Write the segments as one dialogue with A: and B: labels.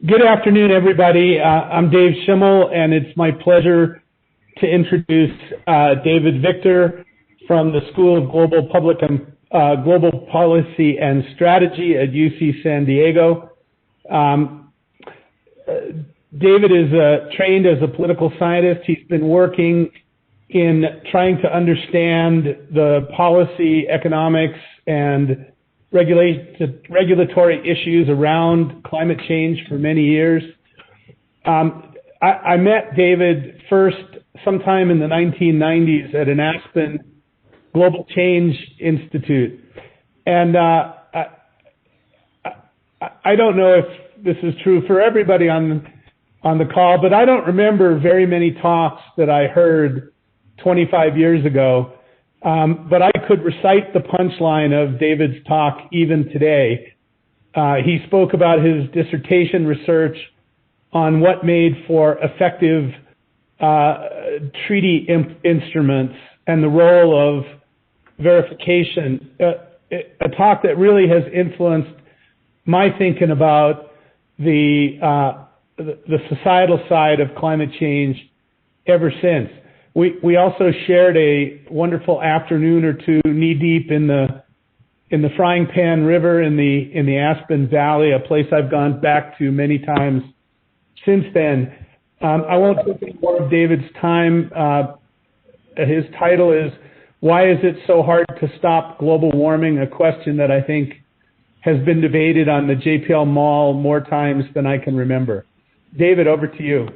A: Good afternoon, everybody. I'm Dave Schimmel, and it's my pleasure to introduce David Victor from the School of Global Policy and Strategy at UC San Diego. David is trained as a political scientist. He's been working in trying to understand the policy, economics, and regulatory issues around climate change for many years. I met David first sometime in the 1990s at an Aspen Global Change Institute. And I don't know if this is true for everybody on the call, but I don't remember very many talks that I heard 25 years ago. But I could recite the punchline of David's talk even today. He spoke about his dissertation research on what made for effective treaty instruments and the role of verification, a talk that really has influenced my thinking about the societal side of climate change ever since. We also shared a wonderful afternoon or two knee deep in the Frying Pan River in the Aspen Valley, a place I've gone back to many times since then. I won't take any more of David's time. His title is "Why is it so hard to stop global warming?" A question that I think has been debated on the JPL Mall more times than I can remember. David, over to you.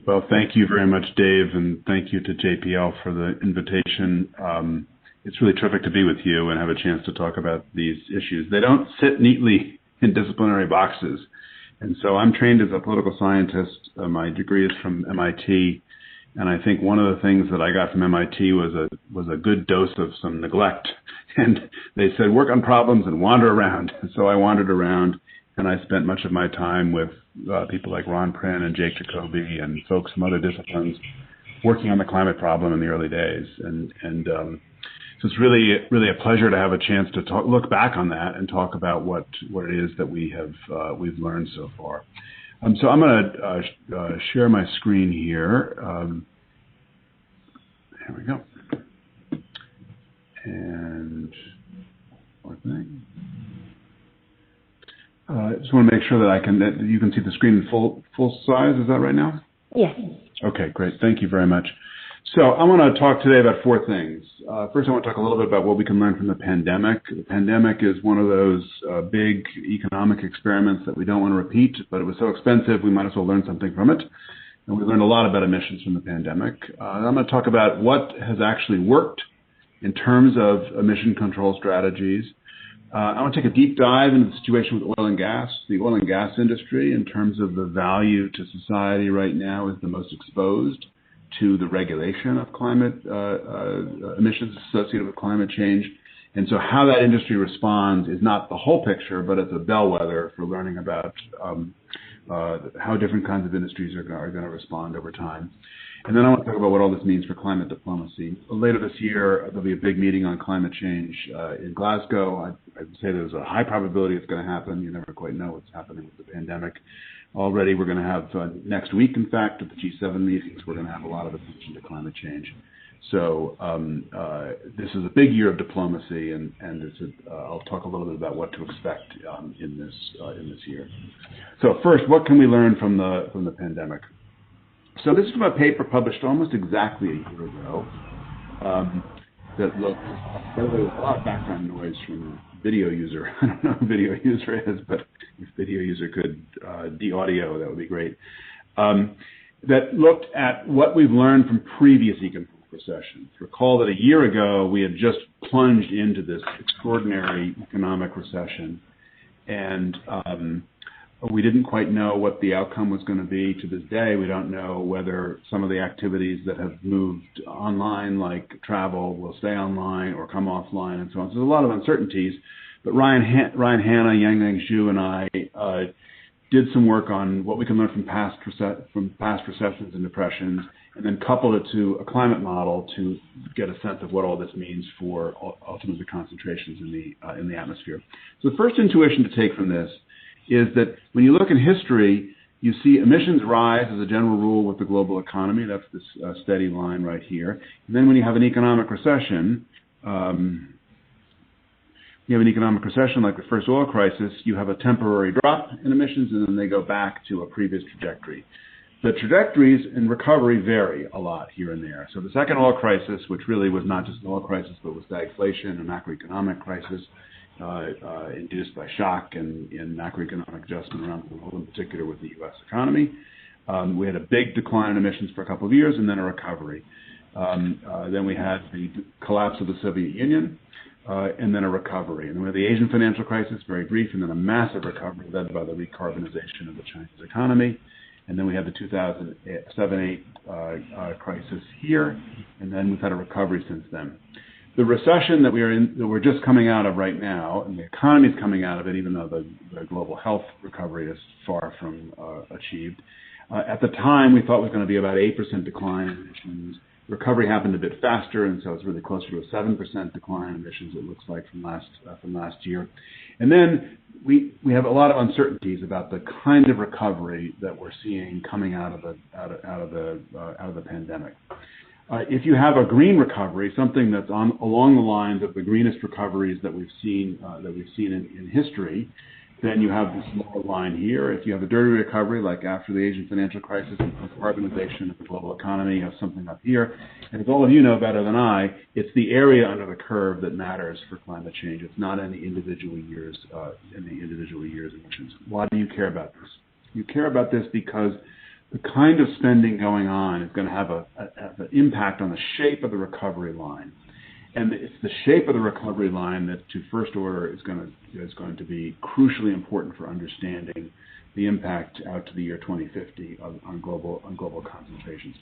B: Well, thank you very much, Dave, and thank you to JPL for the invitation. It's really terrific to be with you and have a chance to talk about these issues. They don't sit neatly in disciplinary boxes. And so I'm trained as a political scientist. My degree is from MIT. And I think one of the things that I got from MIT was a good dose of some neglect. And they said, work on problems and wander around. And so I wandered around, and I spent much of my time with people like Ron Prin and Jake Jacoby and folks from other disciplines working on the climate problem in the early days. And so it's really a pleasure to have a chance to look back on that and talk about what it is that we've learned so far. So I'm going to share my screen here. There we go. And one thing. I just want to make sure that you can see the screen in full size. Is that right now?
C: Yes.
B: Okay, great. Thank you very much. So I want to talk today about four things. First, I want to talk a little bit about what we can learn from the pandemic. The pandemic is one of those big economic experiments that we don't want to repeat, but it was so expensive we might as well learn something from it. And we learned a lot about emissions from the pandemic. I'm going to talk about what has actually worked in terms of emission control strategies. I want to take a deep dive into the situation with oil and gas. The oil and gas industry, in terms of the value to society right now, is the most exposed to the regulation of climate emissions associated with climate change. And so how that industry responds is not the whole picture, but it's a bellwether for learning about how different kinds of industries are going to respond over time. And then I want to talk about what all this means for climate diplomacy. Later this year, there'll be a big meeting on climate change in Glasgow. I'd say there's a high probability it's going to happen. You never quite know what's happening with the pandemic. Already we're going to have, next week, in fact, at the G7 meetings, we're going to have a lot of attention to climate change. So this is a big year of diplomacy, and I'll talk a little bit about what to expect in this year. So first, what can we learn from the pandemic? So this is from a paper published almost exactly a year ago that looked, by the way, there's a lot of background noise from a video user. I don't know who video user is, but if video user could de-audio, that would be great. That looked at what we've learned from previous economic recessions. Recall that a year ago, we had just plunged into this extraordinary economic recession, and we didn't quite know what the outcome was going to be. To this day, we don't know whether some of the activities that have moved online, like travel, will stay online or come offline, and so on. So there's a lot of uncertainties. But Ryan Hanna, Yang Zhu, and I did some work on what we can learn from past recessions and depressions, and then coupled it to a climate model to get a sense of what all this means for ultimately concentrations in the atmosphere. So the first intuition to take from this is that when you look in history, you see emissions rise as a general rule with the global economy. That's this steady line right here. And then when you have an economic recession, like the first oil crisis, you have a temporary drop in emissions, and then they go back to a previous trajectory. The trajectories in recovery vary a lot here and there. So the second oil crisis, which really was not just an oil crisis, but was stagflation, a macroeconomic crisis induced by shock and macroeconomic adjustment around the world, in particular with the U.S. economy. We had a big decline in emissions for a couple of years and then a recovery. Then we had the collapse of the Soviet Union and then a recovery. And then we had the Asian financial crisis, very brief, and then a massive recovery led by the recarbonization of the Chinese economy. And then we had the 2007-8 crisis here, and then we've had a recovery since then. The recession that we're just coming out of right now, and the economy is coming out of it, even though the global health recovery is far from achieved. At the time, we thought it was going to be about 8% decline in emissions. Recovery happened a bit faster, and so it's really closer to a 7% decline in emissions, it looks like, from last year. And then we have a lot of uncertainties about the kind of recovery that we're seeing coming out of the pandemic. If you have a green recovery, something that's along the lines of the greenest recoveries that we've seen in history, then you have this lower line here. If you have a dirty recovery, like after the Asian financial crisis and decarbonization of the global economy, you have something up here. And as all of you know better than I, it's the area under the curve that matters for climate change. It's not any individual years emissions. Why do you care about this? You care about this because the kind of spending going on is going to have an impact on the shape of the recovery line. And it's the shape of the recovery line that, to first order, is going to be crucially important for understanding the impact out to the year 2050 on global concentrations.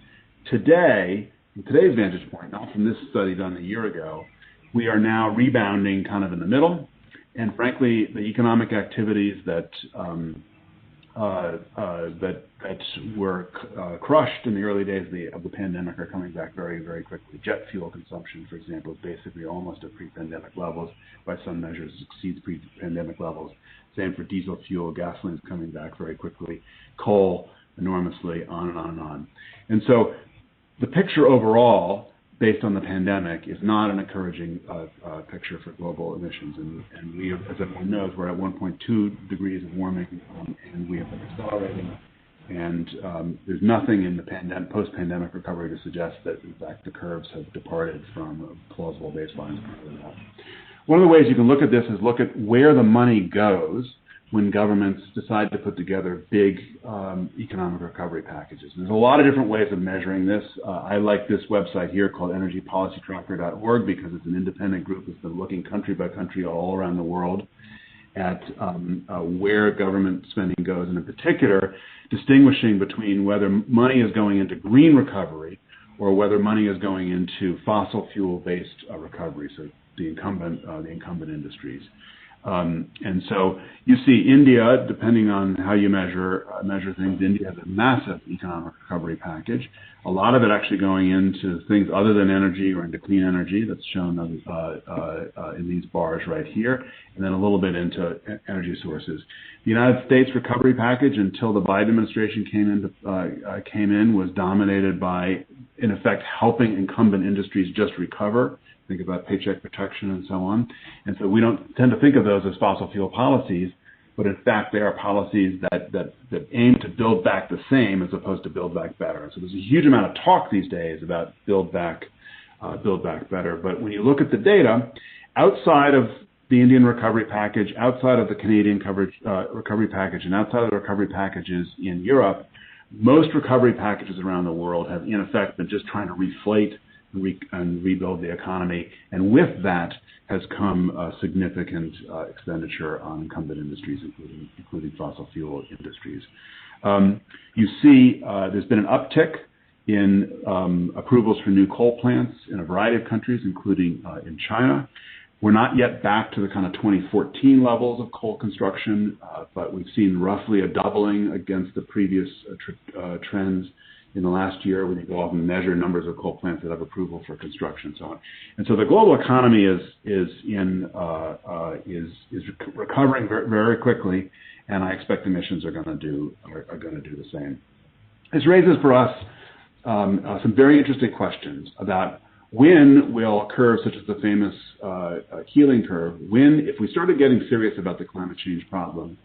B: Today, from today's vantage point, not from this study done a year ago, we are now rebounding kind of in the middle. And frankly, the economic activities that were crushed in the early days of the pandemic are coming back very, very quickly. Jet fuel consumption, for example, is basically almost at pre-pandemic levels. By some measures, exceeds pre-pandemic levels. Same for diesel fuel. Gasoline is coming back very quickly. Coal, enormously, on and on and on. And so the picture overall, based on the pandemic, is not an encouraging picture for global emissions. And we, as everyone knows, we're at 1.2 degrees of warming, and we have been accelerating. And there's nothing in the post-pandemic recovery to suggest that, in fact, the curves have departed from plausible baselines. One of the ways you can look at this is look at where the money goes when governments decide to put together big economic recovery packages. And there's a lot of different ways of measuring this. I like this website here called energypolicytracker.org because it's an independent group that's been looking country by country all around the world at where government spending goes, and in particular, distinguishing between whether money is going into green recovery or whether money is going into fossil fuel-based recovery, so the incumbent industries. And so you see India, depending on how you measure things, India has a massive economic recovery package. A lot of it actually going into things other than energy or into clean energy, that's shown in these bars right here, and then a little bit into energy sources. The United States recovery package, until the Biden administration came in, was dominated by, in effect, helping incumbent industries just recover. Think about paycheck protection and so on. And so we don't tend to think of those as fossil fuel policies, but in fact they are policies that aim to build back the same as opposed to build back better. So there's a huge amount of talk these days about build back better. But when you look at the data, outside of the Indian recovery package, outside of the Canadian recovery package, and outside of the recovery packages in Europe, most recovery packages around the world have in effect been just trying to reflate and rebuild the economy, and with that has come significant expenditure on incumbent industries, including fossil fuel industries. You see there's been an uptick in approvals for new coal plants in a variety of countries, including in China. We're not yet back to the kind of 2014 levels of coal construction, but we've seen roughly a doubling against the previous trends in the last year when you go off and measure numbers of coal plants that have approval for construction and so on. And so the global economy is recovering very, very quickly, and I expect emissions are going to do the same. This raises for us some very interesting questions about when will curves such as the famous Keeling curve, if we started getting serious about the climate change problem,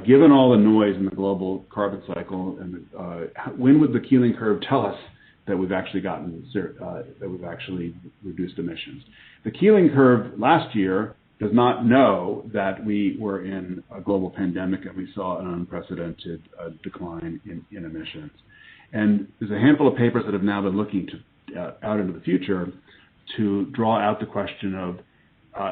B: given all the noise in the global carbon cycle, and when would the Keeling curve tell us that we've actually reduced emissions? The Keeling curve last year does not know that we were in a global pandemic and we saw an unprecedented decline in emissions. And there's a handful of papers that have now been looking out into the future to draw out the question of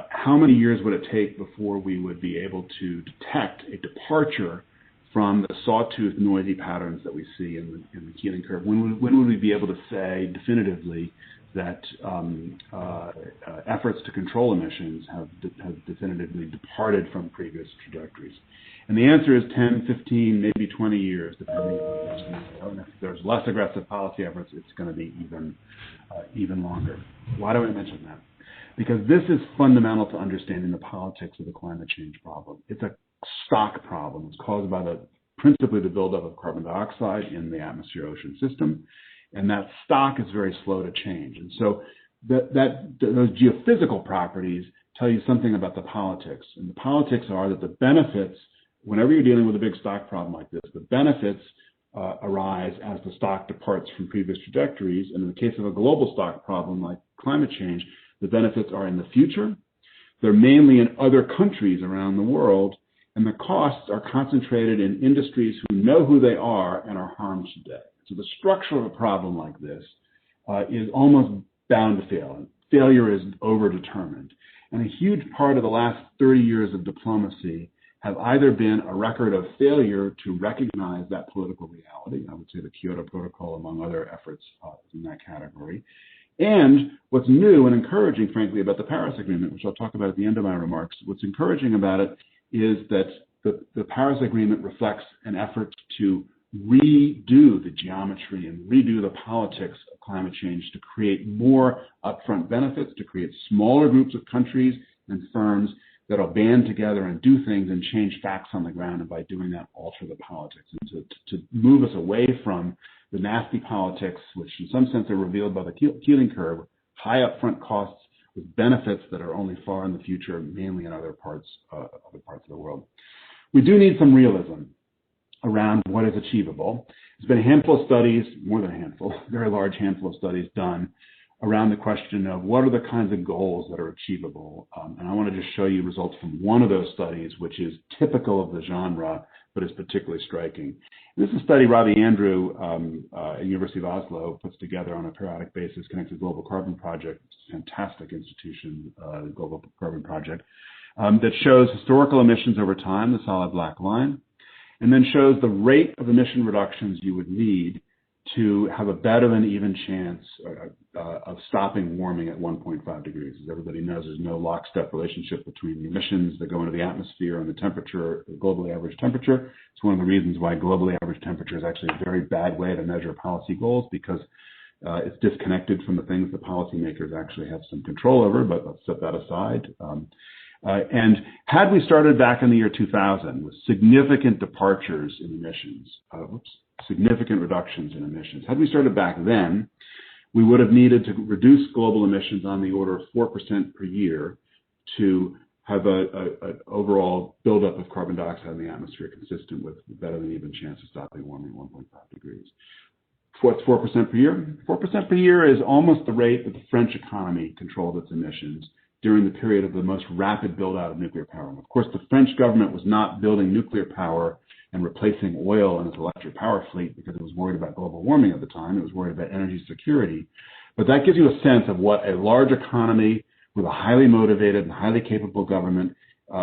B: how many years would it take before we would be able to detect a departure from the sawtooth noisy patterns that we see in the Keeling curve? When would we be able to say definitively that efforts to control emissions have definitively departed from previous trajectories? And the answer is 10, 15, maybe 20 years, depending on if there's less aggressive policy efforts, it's going to be even longer. Why do I mention that? Because this is fundamental to understanding the politics of the climate change problem. It's a stock problem. It's caused by principally the buildup of carbon dioxide in the atmosphere-ocean system, and that stock is very slow to change. And so those geophysical properties tell you something about the politics. And the politics are that the benefits, whenever you're dealing with a big stock problem like this, the benefits arise as the stock departs from previous trajectories. And in the case of a global stock problem like climate change, the benefits are in the future. They're mainly in other countries around the world, and the costs are concentrated in industries who know who they are and are harmed today. So the structure of a problem like this is almost bound to fail. And failure is overdetermined. And a huge part of the last 30 years of diplomacy have either been a record of failure to recognize that political reality. I would say the Kyoto Protocol, among other efforts, is in that category. And what's new and encouraging, frankly, about the Paris Agreement, which I'll talk about at the end of my remarks, what's encouraging about it is that the Paris Agreement reflects an effort to redo the geometry and redo the politics of climate change to create more upfront benefits, to create smaller groups of countries and firms that will band together and do things and change facts on the ground, and by doing that, alter the politics, and to move us away from the nasty politics, which in some sense are revealed by the Keeling curve, high upfront costs with benefits that are only far in the future, mainly in other parts of the world. We do need some realism around what is achievable. There's been a handful of studies, more than a handful, a very large handful of studies done around the question of what are the kinds of goals that are achievable. And I want to just show you results from one of those studies, which is typical of the genre, but is particularly striking. This is a study Robbie Andrew at the University of Oslo puts together on a periodic basis, connected to the Global Carbon Project, which is a fantastic institution, the Global Carbon Project, that shows historical emissions over time, the solid black line, and then shows the rate of emission reductions you would need to have a better than even chance of stopping warming at 1.5 degrees. As everybody knows, there's no lockstep relationship between the emissions that go into the atmosphere and the temperature, the globally average temperature. It's one of the reasons why globally average temperature is actually a very bad way to measure policy goals, because it's disconnected from the things that policymakers actually have some control over, but let's set that aside. And had we started back in the year 2000 with significant departures in emissions, significant reductions in emissions, had we started back then, we would have needed to reduce global emissions on the order of 4% per year to have an overall buildup of carbon dioxide in the atmosphere consistent with better than even chance of stopping warming at 1.5 degrees. What's 4% per year? 4% per year is almost the rate that the French economy controlled its emissions during the period of the most rapid build-out of nuclear power. And of course, the French government was not building nuclear power and replacing oil in its electric power fleet because it was worried about global warming at the time. It was worried about energy security. But that gives you a sense of what a large economy with a highly motivated and highly capable government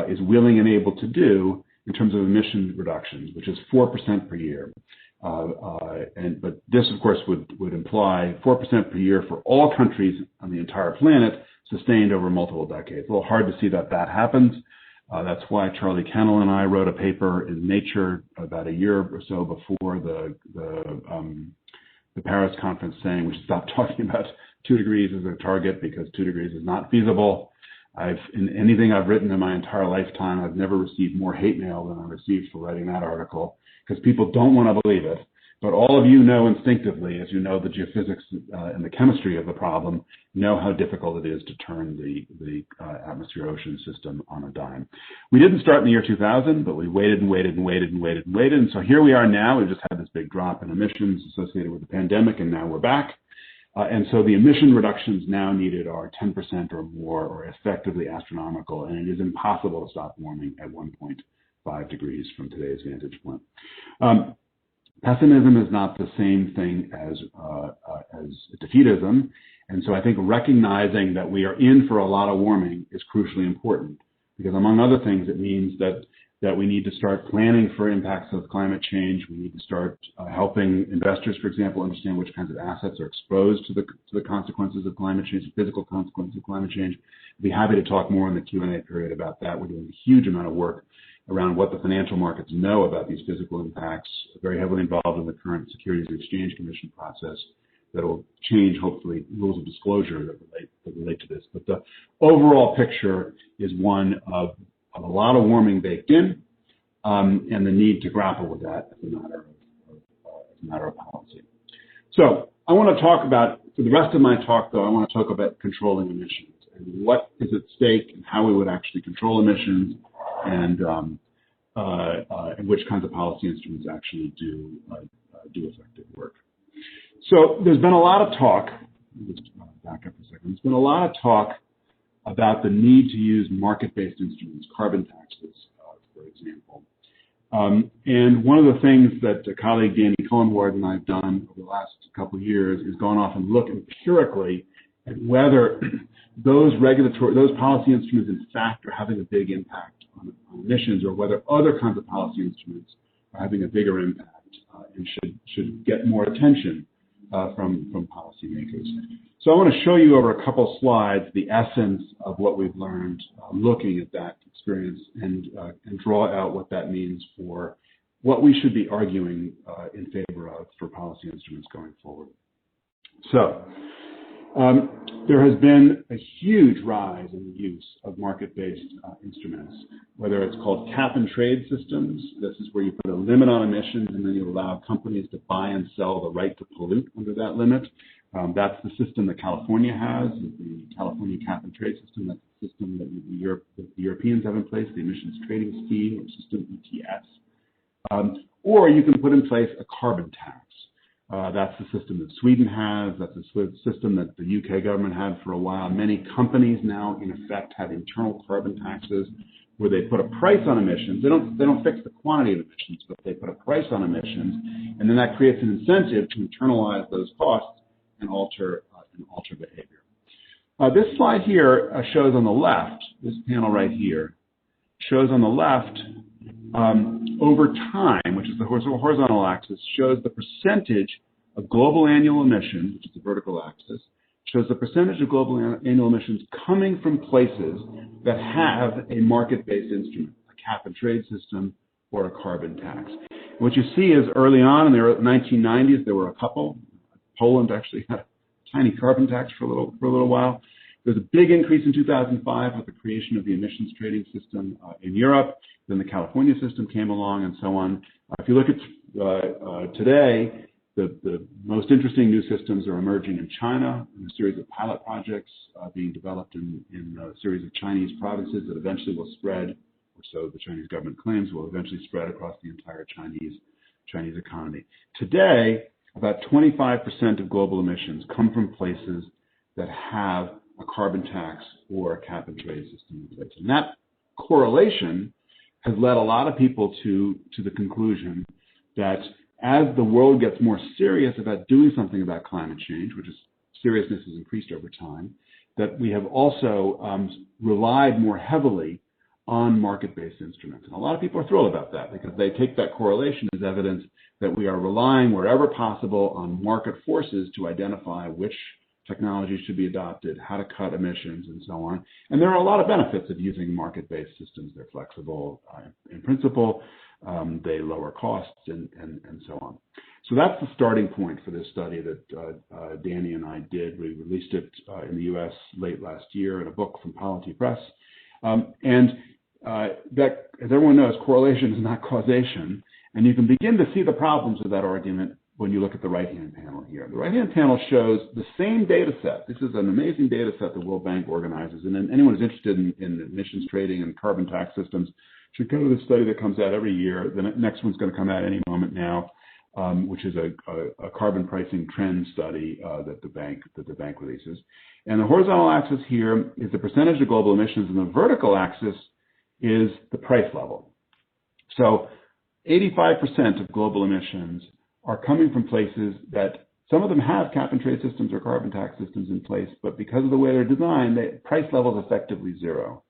B: is willing and able to do in terms of emission reductions, which is 4% per year. But this, of course, would imply 4% per year for all countries on the entire planet, sustained over multiple decades. A little hard to see that happens. That's why Charlie Kennel and I wrote a paper in Nature about a year or so before the Paris conference saying we should stop talking about 2 degrees as a target because 2 degrees is not feasible. In anything I've written in my entire lifetime, I've never received more hate mail than I received for writing that article, because people don't want to believe it. But all of you know instinctively, as you know the geophysics and the chemistry of the problem, know how difficult it is to turn the atmosphere-ocean system on a dime. We didn't start in the year 2000, but we waited and waited and waited and waited and waited. And so here we are now. We've just had this big drop in emissions associated with the pandemic, and now we're back. And so the emission reductions now needed are 10% or more, or effectively astronomical, and it is impossible to stop warming at 1.5 degrees from today's vantage point. Pessimism is not the same thing as defeatism, and so I think recognizing that we are in for a lot of warming is crucially important, because among other things, it means that we need to start planning for impacts of climate change. We need to start helping investors, for example, understand which kinds of assets are exposed to the consequences of climate change, the physical consequences of climate change. I'd be happy to talk more in the Q&A period about that. We're doing a huge amount of work around what the financial markets know about these physical impacts, very heavily involved in the current Securities and Exchange Commission process that will change, hopefully, rules of disclosure that relate to this. But the overall picture is one of a lot of warming baked in, and the need to grapple with that as a matter of policy. So I want to talk about, for the rest of my talk, though, I want to talk about controlling emissions and what is at stake and how we would actually control emissions, and which kinds of policy instruments actually do effective work. So there's been a lot of talk, just back up a second, there's been a lot of talk about the need to use market-based instruments, carbon taxes, for example. And one of the things that colleague Danny Cohenward and I have done over the last couple of years is gone off and look empirically at whether those policy instruments in fact are having a big impact on emissions, or whether other kinds of policy instruments are having a bigger impact and should get more attention from policymakers. So I want to show you over a couple slides the essence of what we've learned looking at that experience, and draw out what that means for what we should be arguing in favor of for policy instruments going forward. So there has been a huge rise in the use of market-based instruments, whether it's called cap-and-trade systems. This is where you put a limit on emissions, and then you allow companies to buy and sell the right to pollute under that limit. That's the system that California has, the California cap-and-trade system. That's the system that the Europeans have in place, the emissions trading scheme, or system ETS. Or you can put in place a carbon tax. That's the system that Sweden has. That's the system that the UK government had for a while. Many companies now, in effect, have internal carbon taxes where they put a price on emissions. They don't fix the quantity of emissions, but they put a price on emissions, and then that creates an incentive to internalize those costs and alter behavior. This slide here shows on the left, this panel right here, shows on the left over time, which is the horizontal axis, shows the percentage of global annual emissions, which is the vertical axis, shows the percentage of global annual emissions coming from places that have a market-based instrument, a cap-and-trade system or a carbon tax. What you see is early on in the 1990s, there were a couple. Poland actually had a tiny carbon tax for a little while. There was a big increase in 2005 with the creation of the emissions trading system in Europe. Then the California system came along, and so on. If you look at today, the most interesting new systems are emerging in China, in a series of pilot projects being developed in a series of Chinese provinces that eventually will spread, or so the Chinese government claims, will eventually spread across the entire Chinese economy. Today, about 25% of global emissions come from places that have a carbon tax or a cap-and-trade system in place. And that correlation has led a lot of people to the conclusion that as the world gets more serious about doing something about climate change, which is seriousness has increased over time, that we have also relied more heavily on market-based instruments. And a lot of people are thrilled about that because they take that correlation as evidence that we are relying wherever possible on market forces to identify which technologies should be adopted, how to cut emissions, and so on. And there are a lot of benefits of using market-based systems. They're flexible in principle, they lower costs, and so on. So that's the starting point for this study that Danny and I did. We released it in the U.S. late last year in a book from Polity Press. That, as everyone knows, correlation is not causation, and you can begin to see the problems of that argument when you look at the right-hand panel here. The right-hand panel shows the same data set. This is an amazing data set the World Bank organizes, and anyone who's interested in emissions trading and carbon tax systems should go to the study that comes out every year. The next one's going to come out any moment now, which is a carbon pricing trend study that the bank releases. And the horizontal axis here is the percentage of global emissions, and the vertical axis is the price level. So 85% of global emissions are coming from places that some of them have cap and trade systems or carbon tax systems in place, but because of the way they're designed, the price level is effectively zero.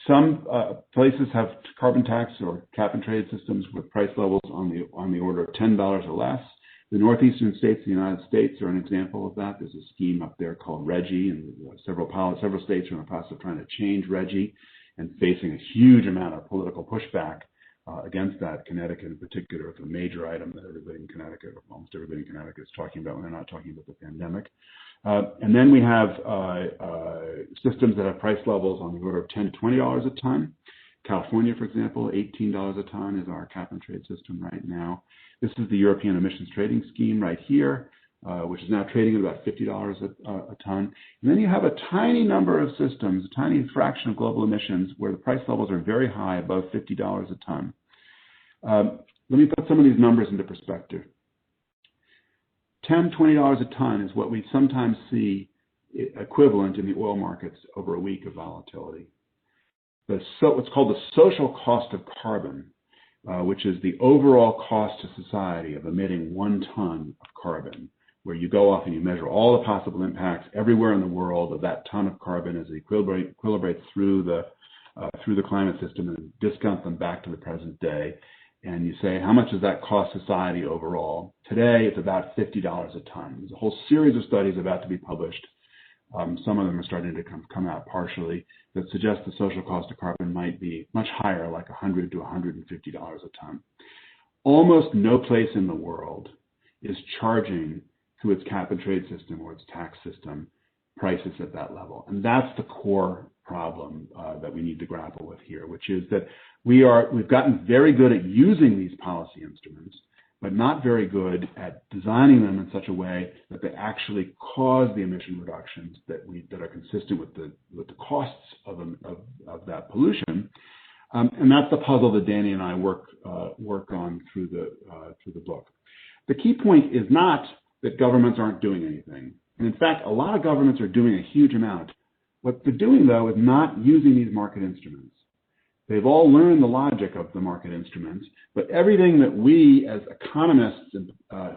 B: Some places have carbon tax or cap and trade systems with price levels on the order of $10 or less. The northeastern states of the United States are an example of that. There's a scheme up there called RGGI, and several states are in the process of trying to change RGGI and facing a huge amount of political pushback against that. Connecticut in particular is a major item that everybody in Connecticut, or almost everybody in Connecticut, is talking about when they're not talking about the pandemic. And then we have systems that have price levels on the order of $10 to $20 a ton. California, for example, $18 a ton is our cap and trade system right now. This is the European emissions trading scheme right here, which is now trading at about $50 a ton. And then you have a tiny number of systems, a tiny fraction of global emissions where the price levels are very high, above $50 a ton. Let me put some of these numbers into perspective. $10, $20 a ton is what we sometimes see equivalent in the oil markets over a week of volatility. What's called the social cost of carbon, which is the overall cost to society of emitting 1 ton of carbon, where you go off and you measure all the possible impacts everywhere in the world of that ton of carbon as it equilibrates through the climate system and discount them back to the present day. And you say, how much does that cost society overall? Today, it's about $50 a ton. There's a whole series of studies about to be published. Some of them are starting to come out partially that suggest the social cost of carbon might be much higher, like $100 to $150 a ton. Almost no place in the world is charging through its cap and trade system or its tax system prices at that level. And that's the core problem that we need to grapple with here, which is that we've gotten very good at using these policy instruments, but not very good at designing them in such a way that they actually cause the emission reductions that are consistent with the costs of that pollution. And that's the puzzle that Danny and I work on through the book. The key point is not that governments aren't doing anything. And in fact, a lot of governments are doing a huge amount. What they're doing, though, is not using these market instruments. They've all learned the logic of the market instruments, but everything that we as economists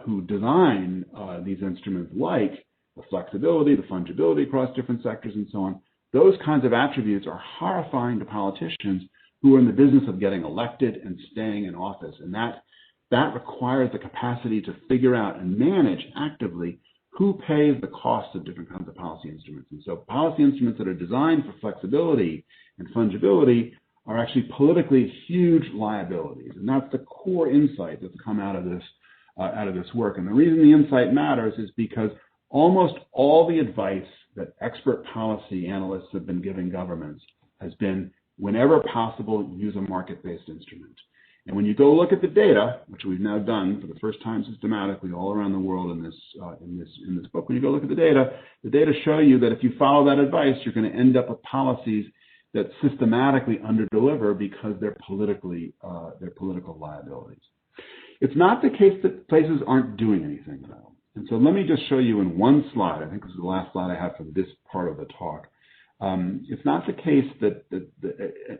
B: who design these instruments like, the flexibility, the fungibility across different sectors and so on, those kinds of attributes are horrifying to politicians who are in the business of getting elected and staying in office. And that requires the capacity to figure out and manage actively who pays the cost of different kinds of policy instruments. And so policy instruments that are designed for flexibility and fungibility are actually politically huge liabilities. And that's the core insight that's come out of this work. And the reason the insight matters is because almost all the advice that expert policy analysts have been giving governments has been, whenever possible, use a market-based instrument. And when you go look at the data, which we've now done for the first time systematically all around the world in this book, when you go look at the data show you that if you follow that advice, you're going to end up with policies that systematically underdeliver because they're political liabilities. It's not the case that places aren't doing anything, though. And so let me just show you in one slide. I think this is the last slide I have for this part of the talk. It's not the case that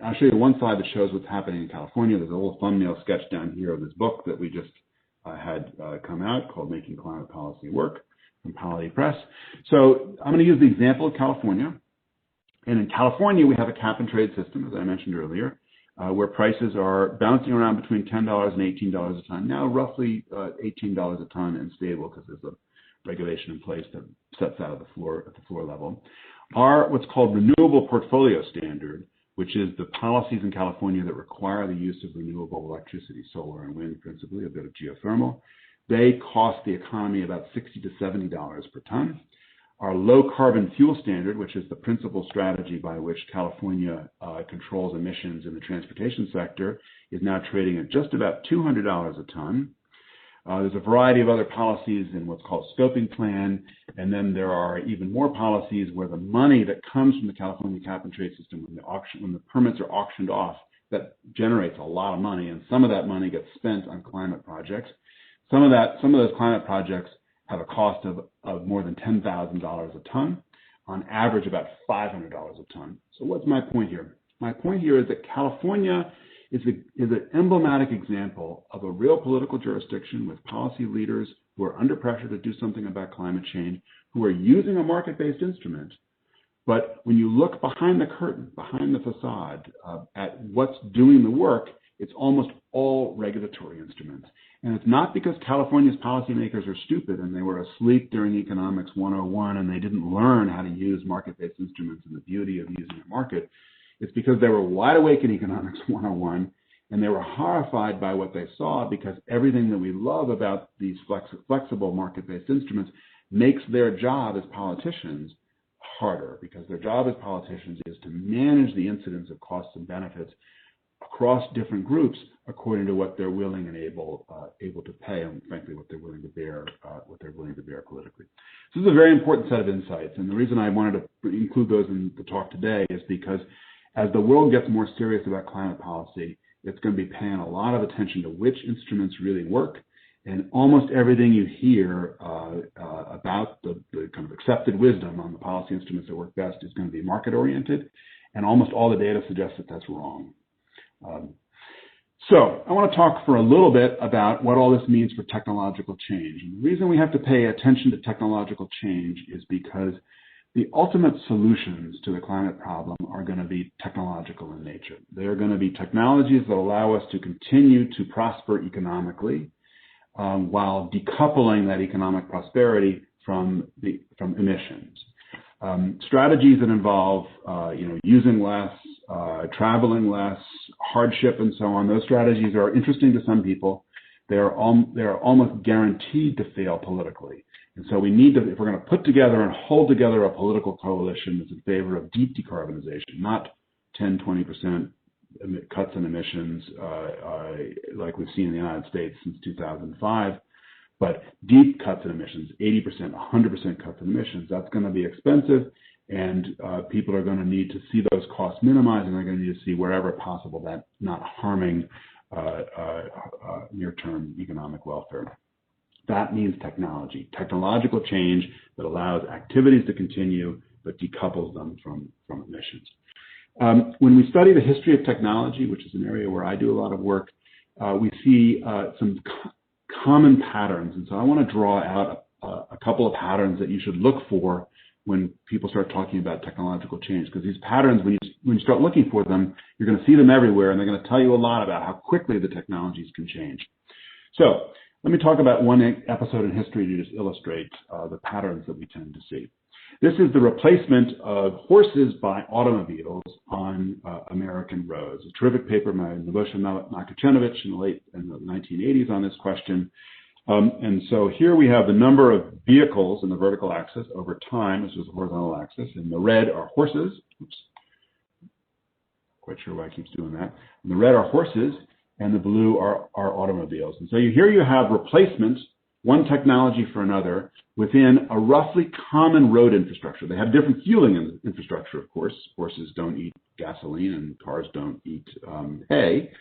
B: I'll show you one slide that shows what's happening in California. There's a little thumbnail sketch down here of this book that we just had come out called Making Climate Policy Work from Polity Press. So I'm going to use the example of California. And in California, we have a cap and trade system, as I mentioned earlier, where prices are bouncing around between $10 and $18 a ton, now roughly $18 a ton and stable because there's regulation in place that sets that at the floor level. Our what's called renewable portfolio standard, which is the policies in California that require the use of renewable electricity, solar and wind principally, a bit of geothermal. They cost the economy about $60 to $70 per ton. Our low carbon fuel standard, which is the principal strategy by which California controls emissions in the transportation sector, is now trading at just about $200 a ton. There's a variety of other policies in what's called scoping plan, and then there are even more policies where the money that comes from the California cap and trade system when the permits are auctioned off, that generates a lot of money, and some of that money gets spent on climate projects. Some of those climate projects have a cost of more than $10,000 a ton, on average about $500 a ton. So what's my point here? My point here is that California is an emblematic example of a real political jurisdiction with policy leaders who are under pressure to do something about climate change, who are using a market-based instrument. But when you look behind the curtain, behind the facade, at what's doing the work, it's almost all regulatory instruments. And it's not because California's policymakers are stupid and they were asleep during Economics 101 and they didn't learn how to use market-based instruments and the beauty of using a market. It's because they were wide awake in Economics 101 and they were horrified by what they saw, because everything that we love about these flexible market-based instruments makes their job as politicians harder, because their job as politicians is to manage the incidence of costs and benefits across different groups according to what they're willing and able to pay, and frankly what they're willing to bear politically. So this is a very important set of insights, and the reason I wanted to include those in the talk today is because as the world gets more serious about climate policy, it's going to be paying a lot of attention to which instruments really work, and almost everything you hear about the kind of accepted wisdom on the policy instruments that work best is going to be market-oriented, and almost all the data suggests that that's wrong. So I want to talk for a little bit about what all this means for technological change. And the reason we have to pay attention to technological change is because the ultimate solutions to the climate problem are going to be technological in nature. They are going to be technologies that allow us to continue to prosper economically while decoupling that economic prosperity from emissions. Strategies that involve using less, traveling less, hardship, and so on. Those strategies are interesting to some people. They are almost guaranteed to fail politically. And so we need to, if we're going to put together and hold together a political coalition that's in favor of deep decarbonization, not 10, 20% cuts in emissions like we've seen in the United States since 2005, but deep cuts in emissions, 80%, 100% cuts in emissions, that's going to be expensive, and people are going to need to see those costs minimized, and they're going to need to see wherever possible that not harming near-term economic welfare. That means technology, technological change that allows activities to continue but decouples them from emissions. When we study the history of technology, which is an area where I do a lot of work, we see some common patterns. And so I want to draw out a couple of patterns that you should look for when people start talking about technological change, because these patterns, when you start looking for them, you're going to see them everywhere, and they're going to tell you a lot about how quickly the technologies can change. So let me talk about one episode in history to just illustrate the patterns that we tend to see. This is the replacement of horses by automobiles on American roads. A terrific paper by Nebojsa Makachenovich in the 1980s on this question. And so here we have the number of vehicles in the vertical axis over time. This is the horizontal axis. And the red are horses. Oops. Quite sure why it keeps doing that. And the red are horses, and the blue are automobiles. And so here you have replacement, one technology for another, within a roughly common road infrastructure. They have different fueling infrastructure, of course. Horses don't eat gasoline and cars don't eat hay,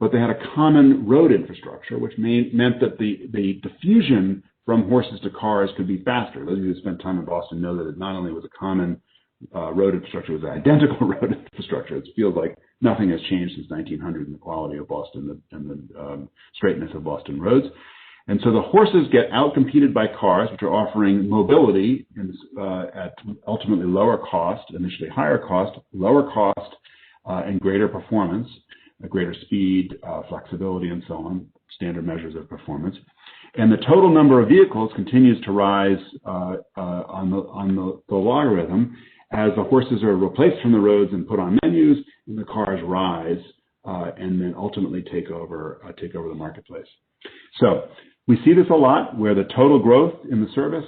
B: but they had a common road infrastructure, which meant that the diffusion from horses to cars could be faster. Those of you who spent time in Boston know that it not only was a common road infrastructure, it was an identical road infrastructure. It feels like nothing has changed since 1900 in the quality of Boston and the straightness of Boston roads. And so the horses get outcompeted by cars, which are offering mobility at ultimately lower cost, initially higher cost, lower cost, and greater performance, greater speed, flexibility, and so on, standard measures of performance. And the total number of vehicles continues to rise on the logarithm as the horses are replaced from the roads and put on menus, and the cars rise and then ultimately take over the marketplace. So we see this a lot where the total growth in the service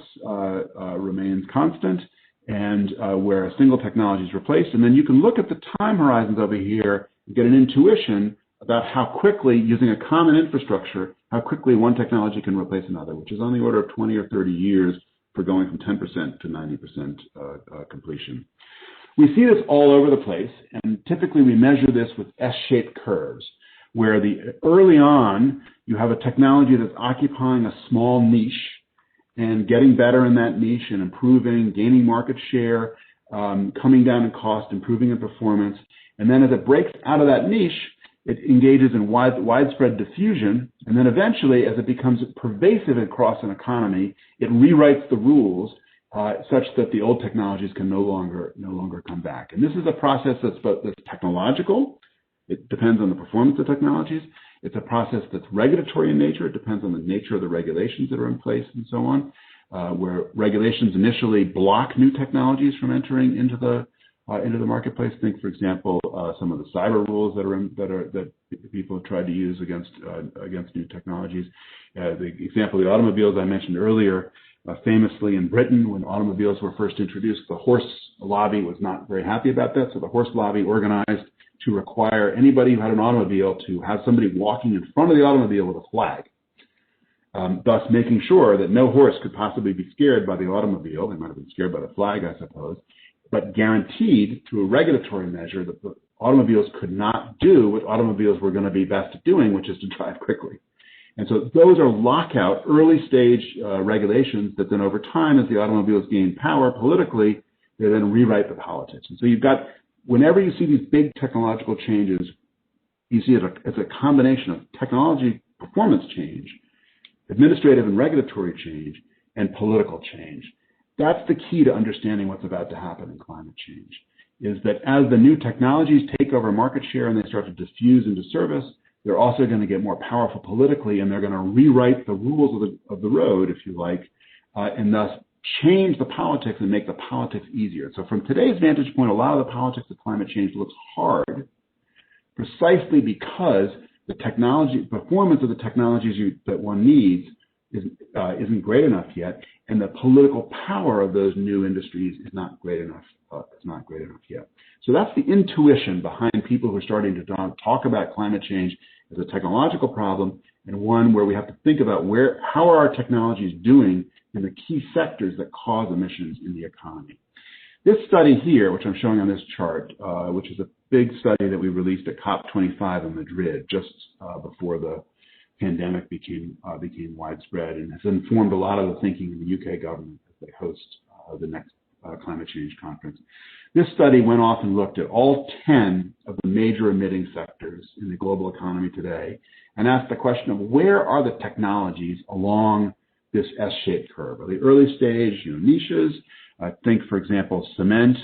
B: remains constant and where a single technology is replaced. And then you can look at the time horizons over here and get an intuition about how quickly, using a common infrastructure, how quickly one technology can replace another, which is on the order of 20 or 30 years for going from 10% to 90% completion. We see this all over the place, and typically we measure this with S-shaped curves, where early on you have a technology that's occupying a small niche and getting better in that niche and improving, gaining market share, coming down in cost, improving in performance. And then as it breaks out of that niche, it engages in widespread diffusion, and then eventually, as it becomes pervasive across an economy, it rewrites the rules such that the old technologies can no longer come back. And this is a process that's technological. It depends on the performance of technologies. It's a process that's regulatory in nature. It depends on the nature of the regulations that are in place and so on, where regulations initially block new technologies from entering into the marketplace. Think, for example, some of the cyber rules that people have tried to use against new technologies. The example of the automobiles I mentioned earlier, famously in Britain, when automobiles were first introduced, the horse lobby was not very happy about that. So the horse lobby organized to require anybody who had an automobile to have somebody walking in front of the automobile with a flag, thus making sure that no horse could possibly be scared by the automobile. They might have been scared by the flag, I suppose, but guaranteed through a regulatory measure that the automobiles could not do what automobiles were going to be best at doing, which is to drive quickly. And so those are lockout, early stage regulations that then over time, as the automobiles gain power politically, they then rewrite the politics. And so you've got, whenever you see these big technological changes, you see it as a combination of technology performance change, administrative and regulatory change, and political change. That's the key to understanding what's about to happen in climate change, is that as the new technologies take over market share and they start to diffuse into service, they're also going to get more powerful politically, and they're going to rewrite the rules of the road, if you like, and thus change the politics and make the politics easier. So from today's vantage point, a lot of the politics of climate change looks hard precisely because the technology, performance of the technologies that one needs isn't great enough yet, and the political power of those new industries is not great enough. Yet. So that's the intuition behind people who are starting to talk about climate change as a technological problem, and one where we have to think about how are our technologies doing in the key sectors that cause emissions in the economy. This study here, which I'm showing on this chart, which is a big study that we released at COP25 in Madrid just before the pandemic became widespread, and has informed a lot of the thinking in the UK government as they host the next climate change conference. This study went off and looked at all 10 of the major emitting sectors in the global economy today and asked the question of where are the technologies along this S-shaped curve? Are they early stage, niches? Think, for example, cement.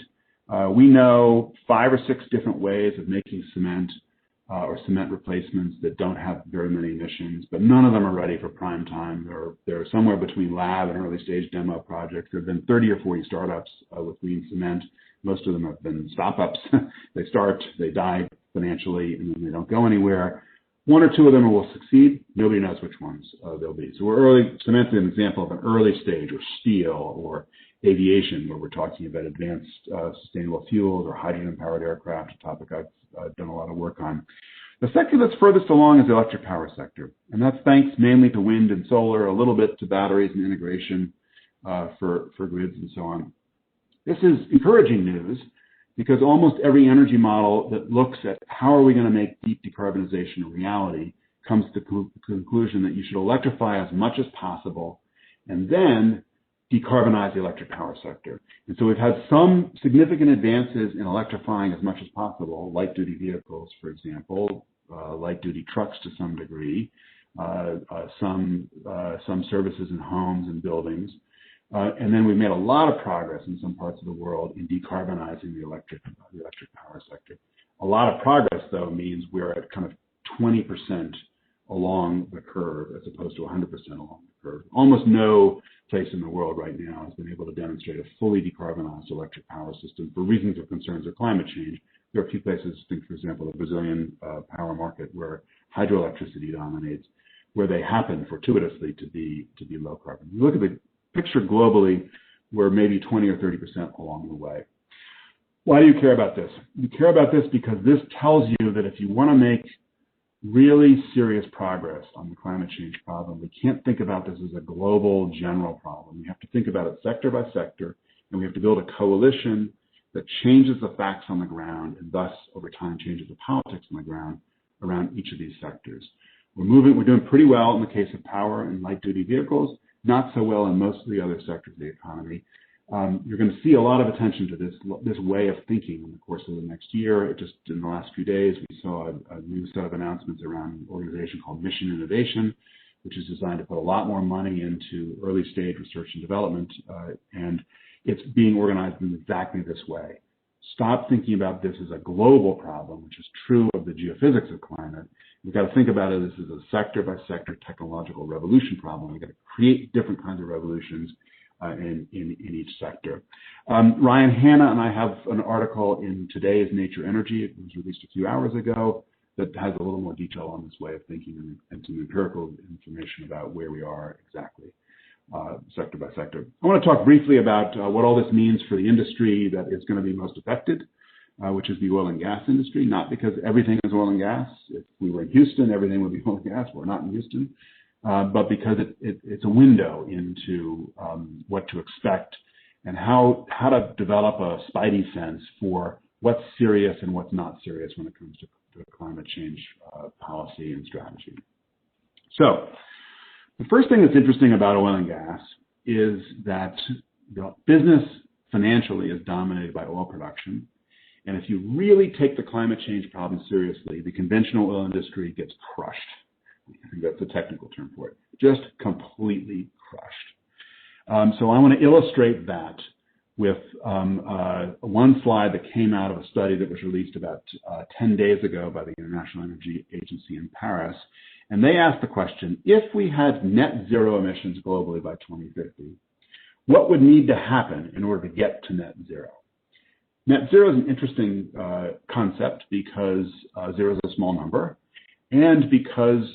B: We know 5 or 6 different ways of making cement or cement replacements that don't have very many emissions, but none of them are ready for prime time. They're somewhere between lab and early stage demo projects. There have been 30 or 40 startups with green cement. Most of them have been stop-ups. They start, they die financially, and then they don't go anywhere. 1 or 2 of them will succeed. Nobody knows which ones they'll be. So cement is an example of an early stage, or steel, or aviation, where we're talking about advanced sustainable fuels or hydrogen-powered aircraft, a topic I've done a lot of work on. The sector that's furthest along is the electric power sector, and that's thanks mainly to wind and solar, a little bit to batteries and integration for grids and so on. This is encouraging news because almost every energy model that looks at how are we going to make deep decarbonization a reality comes to the conclusion that you should electrify as much as possible and then decarbonize the electric power sector. And so we've had some significant advances in electrifying as much as possible, light-duty vehicles, for example, light-duty trucks to some degree, some services in homes and buildings. And then we've made a lot of progress in some parts of the world in decarbonizing the electric power sector. A lot of progress, though, means we're at kind of 20% along the curve as opposed to 100% along the curve. Almost no place in the world right now has been able to demonstrate a fully decarbonized electric power system for reasons of concerns of climate change. There are a few places, think for example, the Brazilian power market where hydroelectricity dominates, where they happen fortuitously to be low carbon. You look at the picture globally, we're maybe 20 or 30% along the way. Why do you care about this? You care about this because this tells you that if you want to make really serious progress on the climate change problem, we can't think about this as a global general problem. We have to think about it sector by sector, and we have to build a coalition that changes the facts on the ground and thus over time changes the politics on the ground around each of these sectors. We're doing pretty well in the case of power and light duty vehicles, not so well in most of the other sectors of the economy. You're going to see a lot of attention to this way of thinking in the course of the next year. Just in the last few days, we saw a new set of announcements around an organization called Mission Innovation, which is designed to put a lot more money into early stage research and development, and it's being organized in exactly this way. Stop thinking about this as a global problem, which is true of the geophysics of climate. We've got to think about it as a sector by sector technological revolution problem. We've got to create different kinds of revolutions in each sector. Ryan Hanna and I have an article in today's Nature Energy. It was released a few hours ago that has a little more detail on this way of thinking and some empirical information about where we are exactly, sector by sector. I want to talk briefly about what all this means for the industry that is going to be most affected, which is the oil and gas industry, not because everything is oil and gas. If we were in Houston, everything would be oil and gas. We're not in Houston. But because it's a window into what to expect and how to develop a spidey sense for what's serious and what's not serious when it comes to climate change policy and strategy. So the first thing that's interesting about oil and gas is that the business financially is dominated by oil production. And if you really take the climate change problem seriously, the conventional oil industry gets crushed. I think that's a technical term for it, just completely crushed. So I want to illustrate that with one slide that came out of a study that was released about 10 days ago by the International Energy Agency in Paris. And they asked the question, if we had net zero emissions globally by 2050, what would need to happen in order to get to net zero? Net zero is an interesting concept because zero is a small number, and because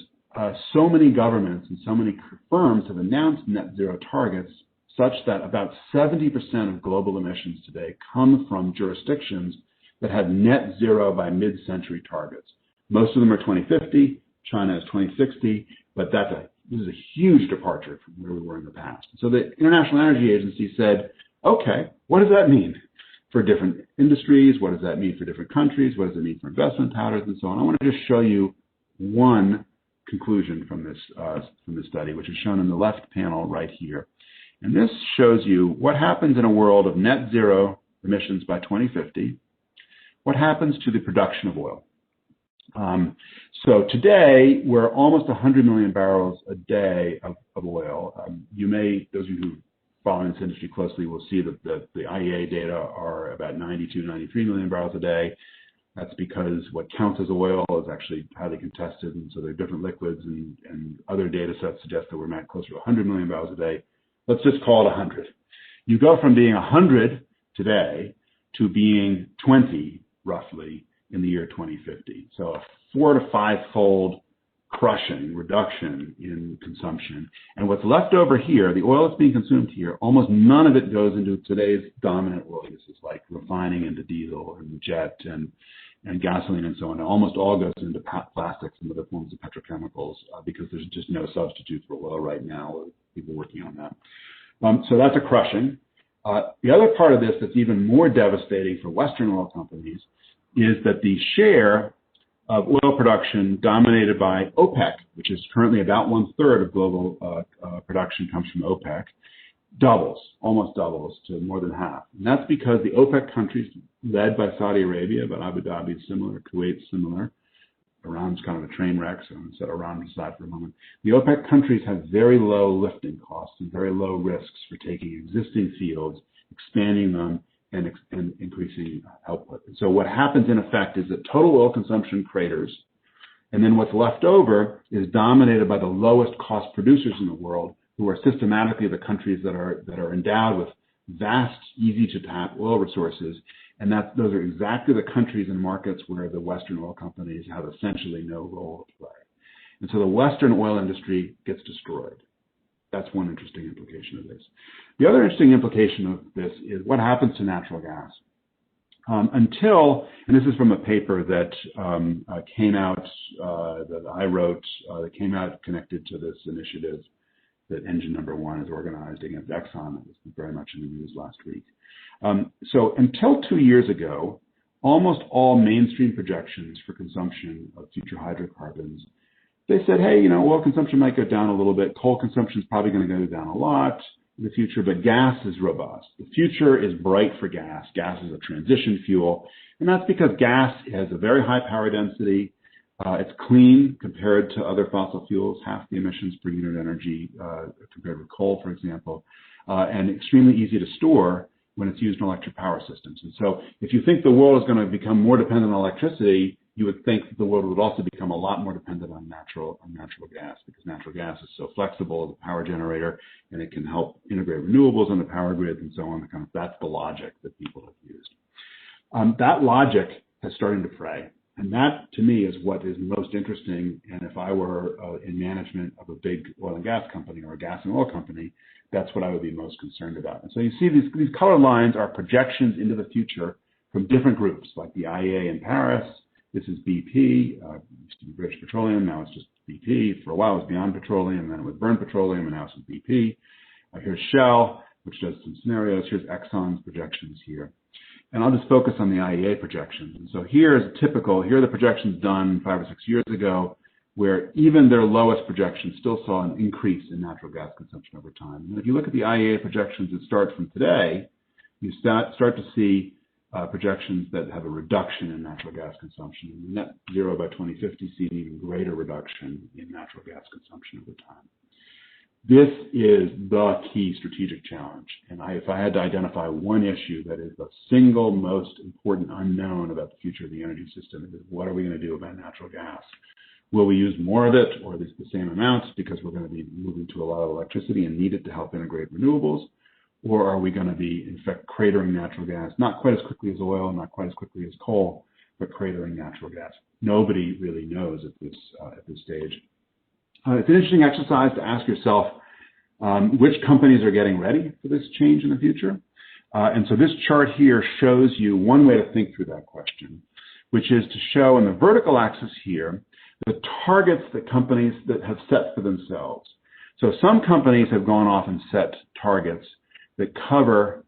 B: so many governments and so many firms have announced net zero targets such that about 70% of global emissions today come from jurisdictions that have net zero by mid-century targets. Most of them are 2050, China is 2060, but this is a huge departure from where we were in the past. So the International Energy Agency said, okay, what does that mean for different industries? What does that mean for different countries? What does it mean for investment patterns and so on? I want to just show you one conclusion from this study, which is shown in the left panel right here. And this shows you what happens in a world of net zero emissions by 2050, what happens to the production of oil. So today, we're almost 100 million barrels a day of oil. Those of you who follow this industry closely will see that the IEA data are about 92, 93 million barrels a day. That's because what counts as oil is actually highly contested, and so there are different liquids, and other data sets suggest that we're at closer to 100 million barrels a day. Let's just call it 100. You go from being 100 today to being 20, roughly, in the year 2050. So a 4 to 5-fold crushing reduction in consumption. And what's left over here, the oil that's being consumed here, almost none of it goes into today's dominant oil uses like refining into diesel and jet and gasoline and so on. It almost all goes into plastics and other forms of petrochemicals because there's just no substitute for oil right now. People working on that. So that's a crushing. The other part of this that's even more devastating for Western oil companies is that the share of oil production dominated by OPEC, which is currently about 1/3 of global production comes from OPEC, almost doubles to more than half. And that's because the OPEC countries, led by Saudi Arabia, but Abu Dhabi is similar, Kuwait's similar, Iran's kind of a train wreck, so I'm going to set Iran aside for a moment. The OPEC countries have very low lifting costs and very low risks for taking existing fields, expanding them, and increasing output. And so what happens in effect is that total oil consumption craters, And then what's left over is dominated by the lowest cost producers in the world, who are systematically the countries that are endowed with vast, easy to tap oil resources. And those are exactly the countries and markets where the Western oil companies have essentially no role to play. And so the Western oil industry gets destroyed. That's one interesting implication of this. The other interesting implication of this is what happens to natural gas. And this is from a paper that came out, that I wrote, that came out connected to this initiative that Engine Number One has organized against Exxon. That was very much in the news last week. So until 2 years ago, almost all mainstream projections for consumption of future hydrocarbons, they said, hey, oil consumption might go down a little bit. Coal consumption is probably going to go down a lot in the future, but gas is robust. The future is bright for gas. Gas is a transition fuel, and that's because gas has a very high power density. It's clean compared to other fossil fuels, half the emissions per unit energy compared with coal, for example, and extremely easy to store when it's used in electric power systems. And so if you think the world is going to become more dependent on electricity, you would think that the world would also become a lot more dependent on natural gas, because natural gas is so flexible as a power generator, and it can help integrate renewables on the power grid and so on. That's the logic that people have used. That logic is starting to fray. And that, to me, is what is most interesting. And if I were in management of a big oil and gas company or a gas and oil company, that's what I would be most concerned about. And so you see these colored lines are projections into the future from different groups, like the IEA in Paris. This is BP, used to be British Petroleum, now it's just BP. For a while it was Beyond Petroleum, then it was Burn Petroleum, and now it's with BP. Here's Shell, which does some scenarios. Here's Exxon's projections here. And I'll just focus on the IEA projections. And so here are the projections done 5 or 6 years ago, where even their lowest projections still saw an increase in natural gas consumption over time. And if you look at the IEA projections that start from today, you start to see projections that have a reduction in natural gas consumption. And net zero by 2050 see an even greater reduction in natural gas consumption over time. This is the key strategic challenge. And if I had to identify one issue that is the single most important unknown about the future of the energy system, is what are we going to do about natural gas? Will we use more of it, or at least the same amounts, because we're going to be moving to a lot of electricity and need it to help integrate renewables? Or are we going to be, in fact, cratering natural gas, not quite as quickly as oil, not quite as quickly as coal, but cratering natural gas? Nobody really knows at this stage. It's an interesting exercise to ask yourself which companies are getting ready for this change in the future. And so this chart here shows you one way to think through that question, which is to show on the vertical axis here the targets that companies that have set for themselves. So some companies have gone off and set targets that cover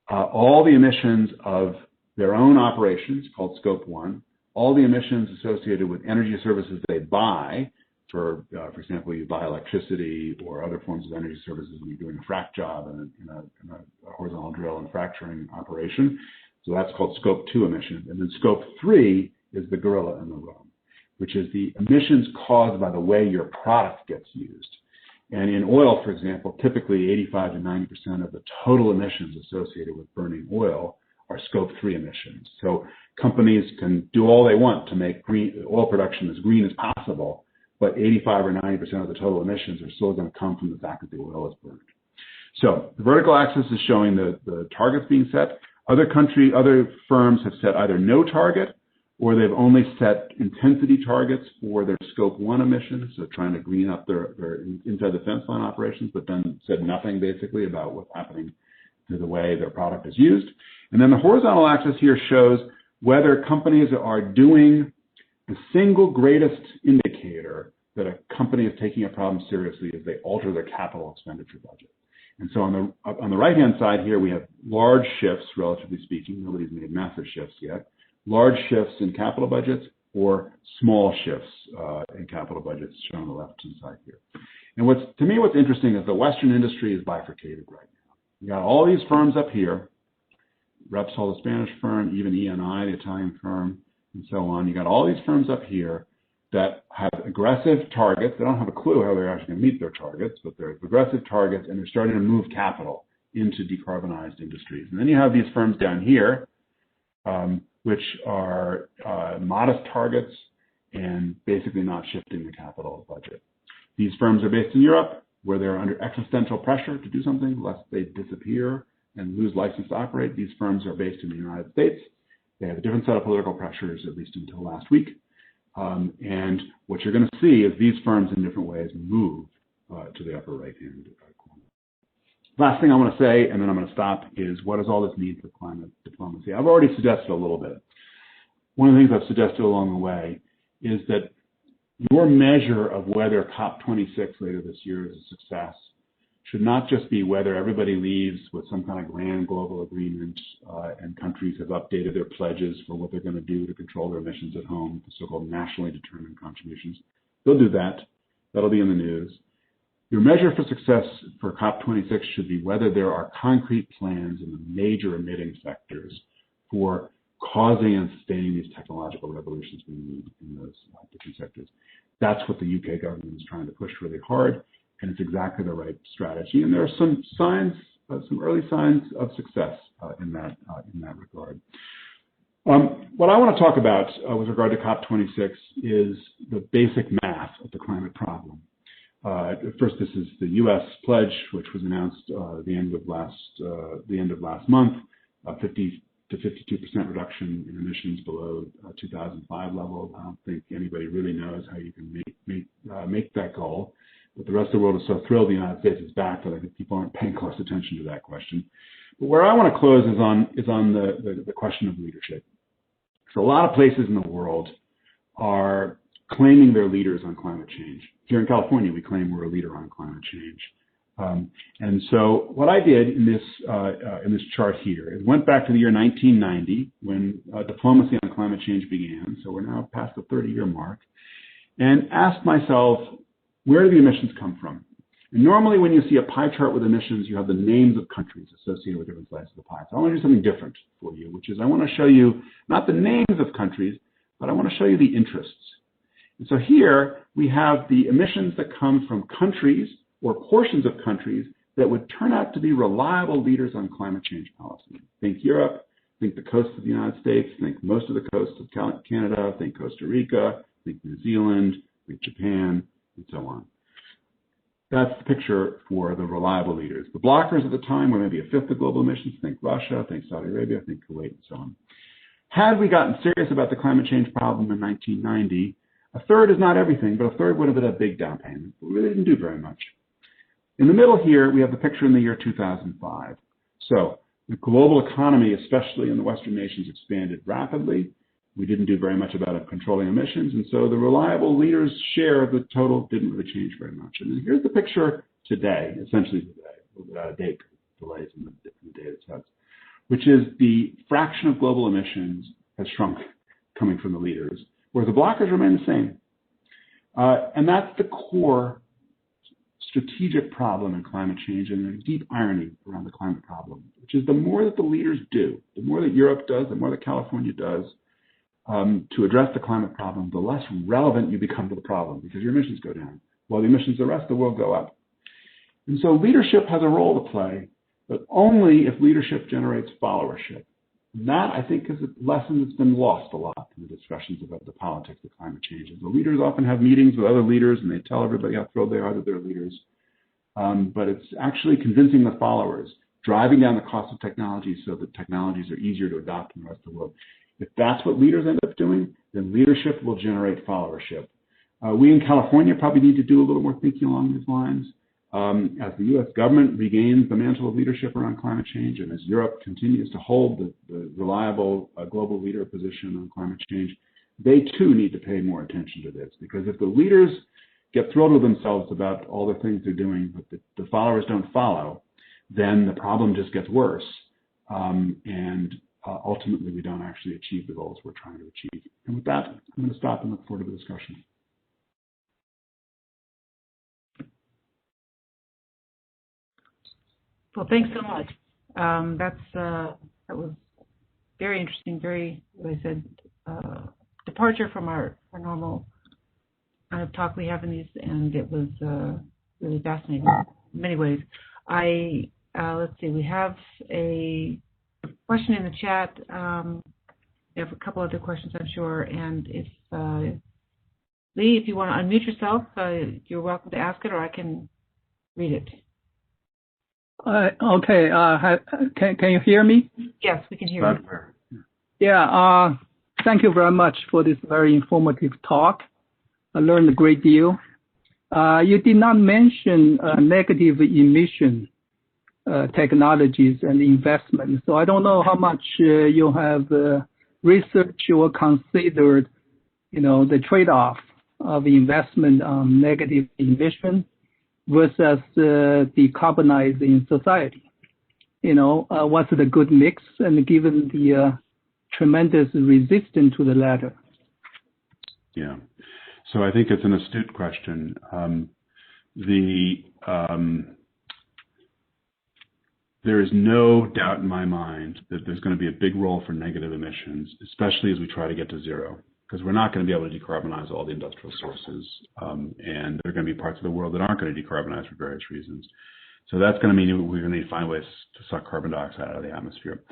B: all the emissions of their own operations, called Scope 1, all the emissions associated with energy services they buy. For example, you buy electricity or other forms of energy services when you're doing a frac job in a horizontal drill and fracturing operation. So that's called Scope 2 emissions. And then Scope 3 is the gorilla in the room, which is the emissions caused by the way your product gets used. And in oil, for example, typically 85 to 90% of the total emissions associated with burning oil are Scope 3 emissions. So companies can do all they want to make oil production as green as possible, but 85 or 90% of the total emissions are still going to come from the fact that the oil is burned. So the vertical axis is showing the targets being set. Other firms have set either no target, or they've only set intensity targets for their Scope 1 emissions, so trying to green up their inside the fence line operations, but then said nothing basically about what's happening to the way their product is used. And then the horizontal axis here shows whether companies are doing the single greatest indicator that a company is taking a problem seriously is they alter their capital expenditure budget. And so on the right-hand side here, we have large shifts, relatively speaking. Nobody's made massive shifts yet. Large shifts in capital budgets or small shifts in capital budgets shown on the left-hand side here. And to me, what's interesting is the Western industry is bifurcated right now. You got all these firms up here, Repsol, the Spanish firm, even ENI, the Italian firm, and so on. You got all these firms up here that have aggressive targets. They don't have a clue how they're actually going to meet their targets, but they're aggressive targets, and they're starting to move capital into decarbonized industries. And then you have these firms down here, which are modest targets, and basically not shifting the capital budget. These firms are based in Europe, where they're under existential pressure to do something, lest they disappear and lose license to operate. These firms are based in the United States. They have a different set of political pressures, at least until last week. And what you're going to see is these firms in different ways move to the upper right-hand corner. Last thing I want to say, and then I'm going to stop, is what does all this mean for climate diplomacy? I've already suggested a little bit. One of the things I've suggested along the way is that your measure of whether COP26 later this year is a success should not just be whether everybody leaves with some kind of grand global agreement and countries have updated their pledges for what they're going to do to control their emissions at home, the so-called nationally determined contributions. They'll do that. That'll be in the news. Your measure for success for COP26 should be whether there are concrete plans in the major emitting sectors for causing and sustaining these technological revolutions we need in those different sectors. That's what the UK government is trying to push really hard, and it's exactly the right strategy. And there are some signs, some early signs of success in that regard. What I want to talk about with regard to COP26 is the basic math of the climate problem. First, this is the U.S. pledge, which was announced the end of last month, 50 to 52% reduction in emissions below 2005 level. I don't think anybody really knows how you can make that goal. But the rest of the world is so thrilled the United States is back that I think people aren't paying close attention to that question. But where I want to close is on the question of leadership. So a lot of places in the world are claiming they're leaders on climate change. Here in California, we claim we're a leader on climate change. And so what I did in this chart here is went back to the year 1990 when diplomacy on climate change began. So we're now past the 30-year mark, and asked myself, where do the emissions come from? And normally when you see a pie chart with emissions, you have the names of countries associated with different slices of the pie. So I want to do something different for you, which is I want to show you not the names of countries, but I want to show you the interests. And so here we have the emissions that come from countries or portions of countries that would turn out to be reliable leaders on climate change policy. Think Europe, think the coast of the United States, think most of the coast of Canada, think Costa Rica, think New Zealand, think Japan, and so on. That's the picture for the reliable leaders. The blockers at the time were maybe a fifth of global emissions. Think Russia, think Saudi Arabia, think Kuwait, and so on. Had we gotten serious about the climate change problem in 1990, a third is not everything, but a third would have been a big down payment. We really didn't do very much. In the middle here, we have the picture in the year 2005. So the global economy, especially in the Western nations, expanded rapidly. We didn't do very much about controlling emissions, and so the reliable leaders' share of the total didn't really change very much. And here's the picture today, essentially today, a little bit out of date, delays in the data sets, which is the fraction of global emissions has shrunk coming from the leaders, whereas the blockers remain the same. And that's the core strategic problem in climate change, and a deep irony around the climate problem, which is the more that the leaders do, the more that Europe does, the more that California does to address the climate problem, the less relevant you become to the problem because your emissions go down, while the emissions of the rest of the world go up. And so leadership has a role to play, but only if leadership generates followership. And that, I think, is a lesson that's been lost a lot in the discussions about the politics of climate change. The leaders often have meetings with other leaders, and they tell everybody how thrilled they are that they're leaders. But it's actually convincing the followers, driving down the cost of technology so that technologies are easier to adopt in the rest of the world. If that's what leaders end up doing, then leadership will generate followership. We in California probably need to do a little more thinking along these lines. As the U.S. government regains the mantle of leadership around climate change, and as Europe continues to hold the reliable global leader position on climate change, they too need to pay more attention to this. Because if the leaders get thrilled with themselves about all the things they're doing, but the followers don't follow, then the problem just gets worse. And ultimately, we don't actually achieve the goals we're trying to achieve. And with that, I'm going to stop and look forward to the discussion.
C: Well, thanks so much. That was very interesting, very, as I said, departure from our normal kind of talk we have in these, and it was really fascinating in many ways. Let's see, we have a question in the chat. We have a couple other questions, I'm sure, and if Lee, if you want to unmute yourself, you're welcome to ask it, or I can read it.
D: Okay. Can you hear me?
C: Yes, we can hear you.
D: Yeah. Thank you very much for this very informative talk. I learned a great deal. You did not mention negative emission technologies and investment. So I don't know how much you have researched or considered, the trade-off of investment on negative emission versus decarbonizing society. What's the good mix, and given the tremendous resistance to the latter?
B: Yeah. So I think it's an astute question. There is no doubt in my mind that there's going to be a big role for negative emissions, especially as we try to get to zero, because we're not going to be able to decarbonize all the industrial sources, and there are going to be parts of the world that aren't going to decarbonize for various reasons. So that's going to mean we're going to need to find ways to suck carbon dioxide out of the atmosphere.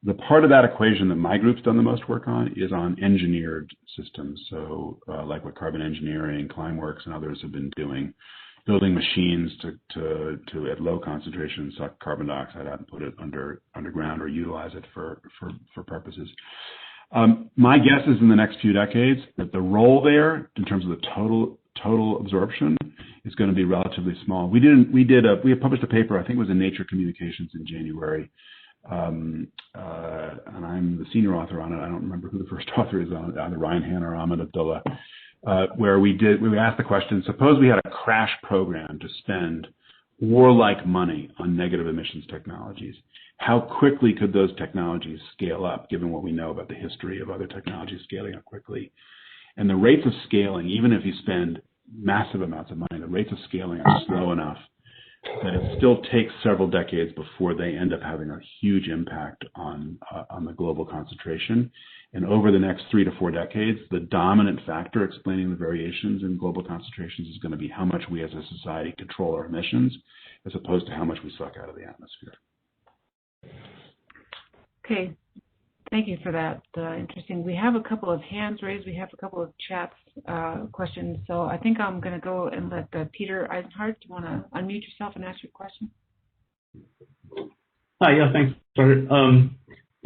B: The part of that equation that my group's done the most work on is on engineered systems. So like what Carbon Engineering, Climeworks, and others have been doing, building machines to at low concentration suck carbon dioxide out and put it underground or utilize it for purposes. My guess is in the next few decades that the role there in terms of the total absorption is going to be relatively small. We had published a paper, I think it was in Nature Communications in January, and I'm the senior author on it. I don't remember who the first author is on it, either Ryan Han or Ahmed Abdullah, where we asked the question, suppose we had a crash program to spend warlike money on negative emissions technologies. How quickly could those technologies scale up, given what we know about the history of other technologies scaling up quickly? And the rates of scaling, even if you spend massive amounts of money, the rates of scaling are slow enough that it still takes several decades before they end up having a huge impact on the global concentration. And over the next 3 to 4 decades, the dominant factor explaining the variations in global concentrations is going to be how much we as a society control our emissions, as opposed to how much we suck out of the atmosphere.
C: Okay, thank you for that. Interesting. We have a couple of hands raised. We have a couple of chats questions. So I think I'm going to go and let Peter Eisenhardt, do you want to unmute yourself and ask your question?
E: Hi, yeah, thanks.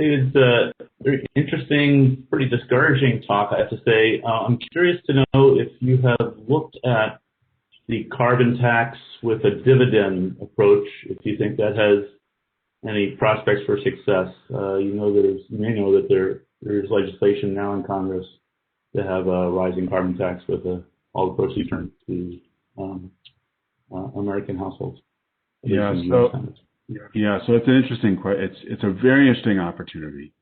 E: It was a very interesting, pretty discouraging talk, I have to say. I'm curious to know if you have looked at the carbon tax with a dividend approach, if you think that has any prospects for success. You may know that there's legislation now in Congress to have a rising carbon tax with all the proceeds turned to American households.
B: Yeah, so it's an interesting question. It's a very interesting opportunity.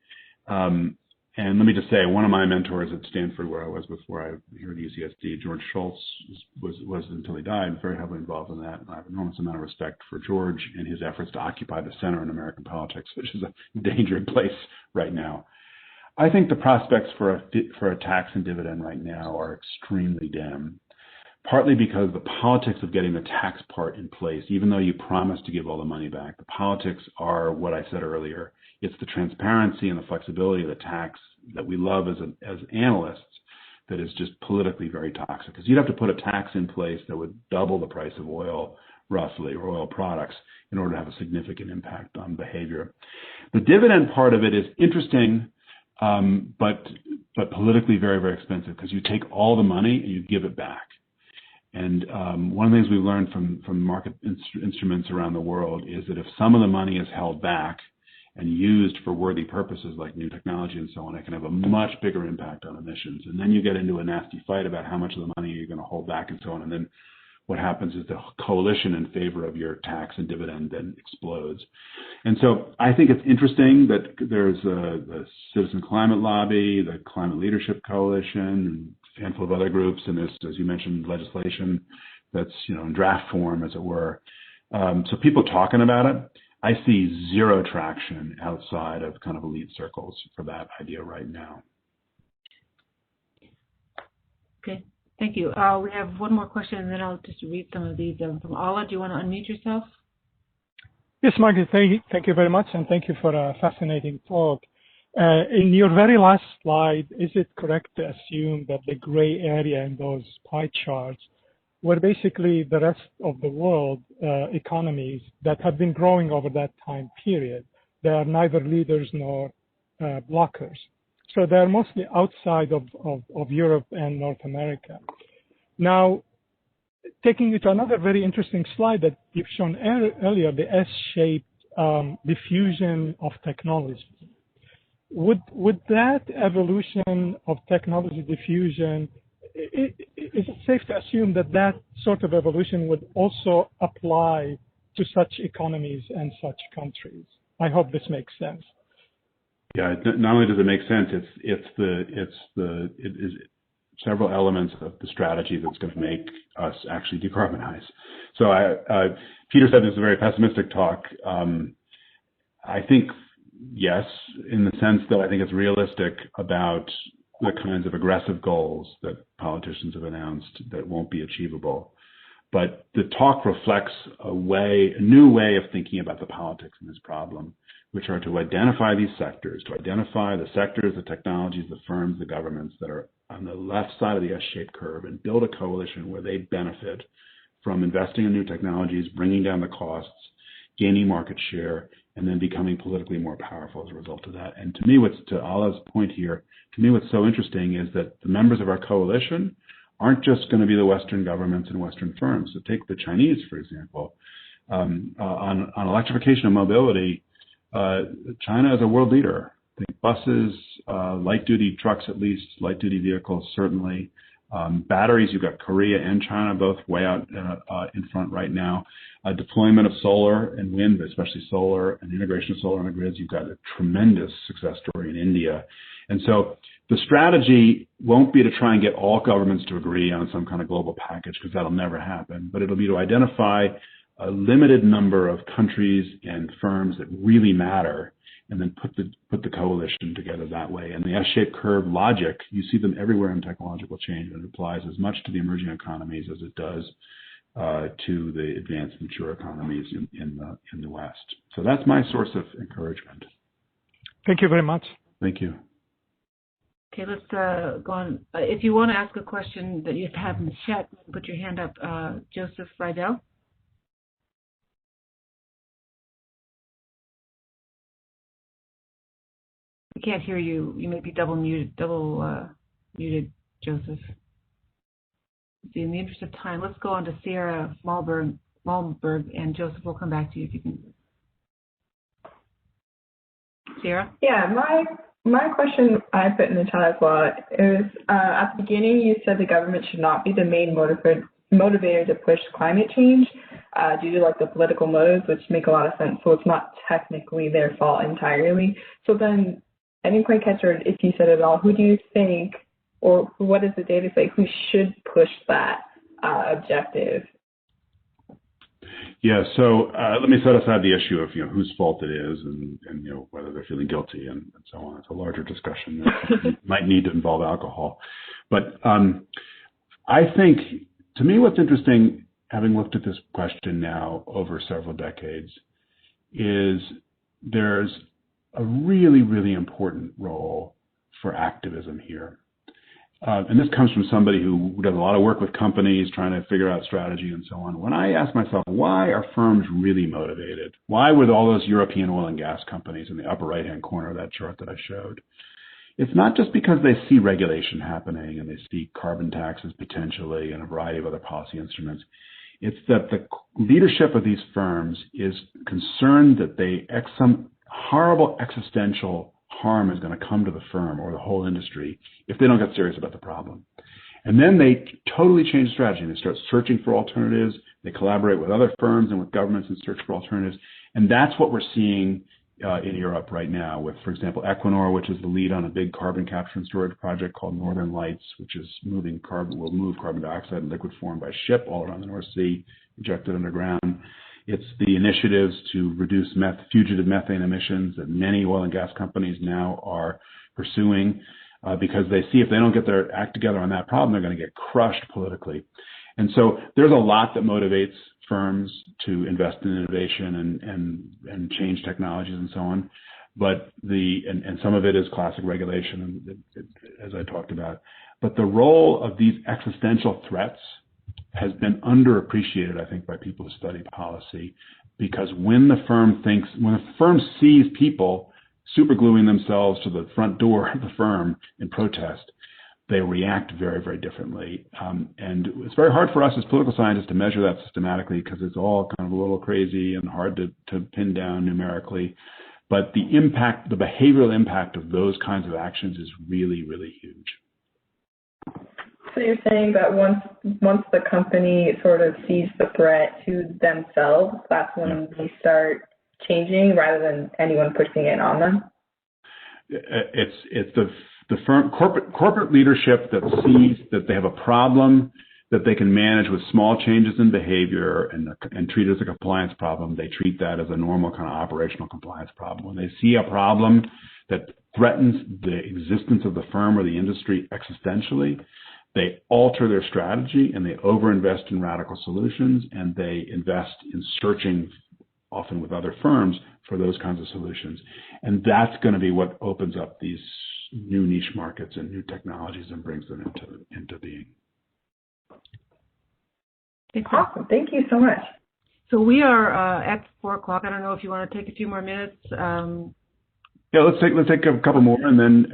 B: And let me just say, one of my mentors at Stanford, where I was before I here at UCSD, George Shultz, was until he died, very heavily involved in that. And I have an enormous amount of respect for George and his efforts to occupy the center in American politics, which is a endangered place right now. I think the prospects for a tax and dividend right now are extremely dim. Partly because the politics of getting the tax part in place, even though you promise to give all the money back, the politics are what I said earlier. It's the transparency and the flexibility of the tax that we love as analysts that is just politically very toxic. Because you'd have to put a tax in place that would double the price of oil, roughly, or oil products, in order to have a significant impact on behavior. The dividend part of it is interesting, but politically very, very expensive, because you take all the money and you give it back. And one of the things we've learned from market instruments around the world is that if some of the money is held back and used for worthy purposes like new technology and so on, it can have a much bigger impact on emissions. And then you get into a nasty fight about how much of the money you're going to hold back and so on. And then what happens is the coalition in favor of your tax and dividend then explodes. And so I think it's interesting that there's the Citizen Climate Lobby, the Climate Leadership Coalition, and a handful of other groups, and there's, as you mentioned, legislation that's in draft form, as it were. So people talking about it. I see zero traction outside of kind of elite circles for that idea right now.
C: Okay, thank you. We have one more question, and then I'll just read some of these from Ala. Do you want to unmute yourself?
F: Yes, Margaret, thank you very much, and thank you for a fascinating talk. In your very last slide, is it correct to assume that the gray area in those pie charts were basically the rest of the world economies that have been growing over that time period? They are neither leaders nor blockers. So they're mostly outside of Europe and North America. Now, taking you to another very interesting slide that you've shown earlier, the S-shaped diffusion of technology. Would that evolution of technology diffusion, is it safe to assume that that sort of evolution would also apply to such economies and such countries? I hope this makes sense.
B: Yeah, not only does it make sense, it is several elements of the strategy that's going to make us actually decarbonize. So Peter said this is a very pessimistic talk. I think yes, in the sense that I think it's realistic about the kinds of aggressive goals that politicians have announced that won't be achievable. But the talk reflects a new way of thinking about the politics in this problem, which are to identify these sectors, to identify the sectors, the technologies, the firms, the governments that are on the left side of the S-shaped curve and build a coalition where they benefit from investing in new technologies, bringing down the costs, gaining market share, and then becoming politically more powerful as a result of that. And to me, to Ala's point here, to me what's so interesting is that the members of our coalition aren't just going to be the Western governments and Western firms. So take the Chinese, for example. On electrification of mobility, China is a world leader. I think buses, light-duty trucks at least, light-duty vehicles certainly. Batteries, you've got Korea and China both way out in front right now. Deployment of solar and wind, especially solar, and integration of solar on the grids, you've got a tremendous success story in India. And so the strategy won't be to try and get all governments to agree on some kind of global package, because that'll never happen, but it'll be to identify a limited number of countries and firms that really matter, and then put the coalition together that way. And the S-shaped curve logic, you see them everywhere in technological change, and it applies as much to the emerging economies as it does to the advanced mature economies in the West. So that's my source of encouragement.
F: Thank you very much.
B: Thank you.
C: Okay, let's go on. If you want to ask a question that you have in the chat, put your hand up. Joseph Rydell. We can't hear you. You may be double muted, Joseph. See, in the interest of time, let's go on to Sierra Malmberg, and Joseph will come back to you if you can. Sierra?
G: Yeah, my question I put in the chat as well is at the beginning you said the government should not be the main motivator to push climate change due to like the political motives, which make a lot of sense. So it's not technically their fault entirely. So then I didn't quite catch or if you said it all. Who do you think, or what does the data say, who should push that objective?
B: Yeah, so let me set aside the issue of whose fault it is and whether they're feeling guilty and so on. It's a larger discussion that might need to involve alcohol. But I think, to me, what's interesting, having looked at this question now over several decades, is there's a really, really important role for activism here. And this comes from somebody who does a lot of work with companies trying to figure out strategy and so on. When I ask myself, why are firms really motivated? Why were all those European oil and gas companies in the upper right-hand corner of that chart that I showed? It's not just because they see regulation happening and they see carbon taxes potentially and a variety of other policy instruments. It's that the leadership of these firms is concerned that some horrible existential harm is going to come to the firm or the whole industry if they don't get serious about the problem. And then they totally change strategy and they start searching for alternatives. They collaborate with other firms and with governments and search for alternatives. And that's what we're seeing in Europe right now with, for example, Equinor, which is the lead on a big carbon capture and storage project called Northern Lights, which is will move carbon dioxide in liquid form by ship all around the North Sea, injected underground. It's the initiatives to reduce fugitive methane emissions that many oil and gas companies now are pursuing because they see if they don't get their act together on that problem, they're going to get crushed politically. And so there's a lot that motivates firms to invest in innovation and change technologies and so on. but and some of it is classic regulation, as I talked about. But the role of these existential threats has been underappreciated, I think, by people who study policy, because when the firm sees people supergluing themselves to the front door of the firm in protest, they react very, very differently. And it's very hard for us as political scientists to measure that systematically because it's all kind of a little crazy and hard to pin down numerically. But the impact, the behavioral impact of those kinds of actions is really, really huge.
G: So you're saying that once the company sort of sees the threat to themselves, that's when they start changing rather than anyone pushing it on them?
B: It's the firm corporate leadership that sees that they have a problem that they can manage with small changes in behavior and treat it as a compliance problem. They treat that as a normal kind of operational compliance problem. When they see a problem that threatens the existence of the firm or the industry existentially, they alter their strategy and they overinvest in radical solutions, and they invest in searching, often with other firms, for those kinds of solutions. And that's going to be what opens up these new niche markets and new technologies and brings them into being.
G: Awesome. Thank you so much.
C: So we are at 4 o'clock. I don't know if you want to take a few more minutes.
B: Yeah, let's take a couple more, and then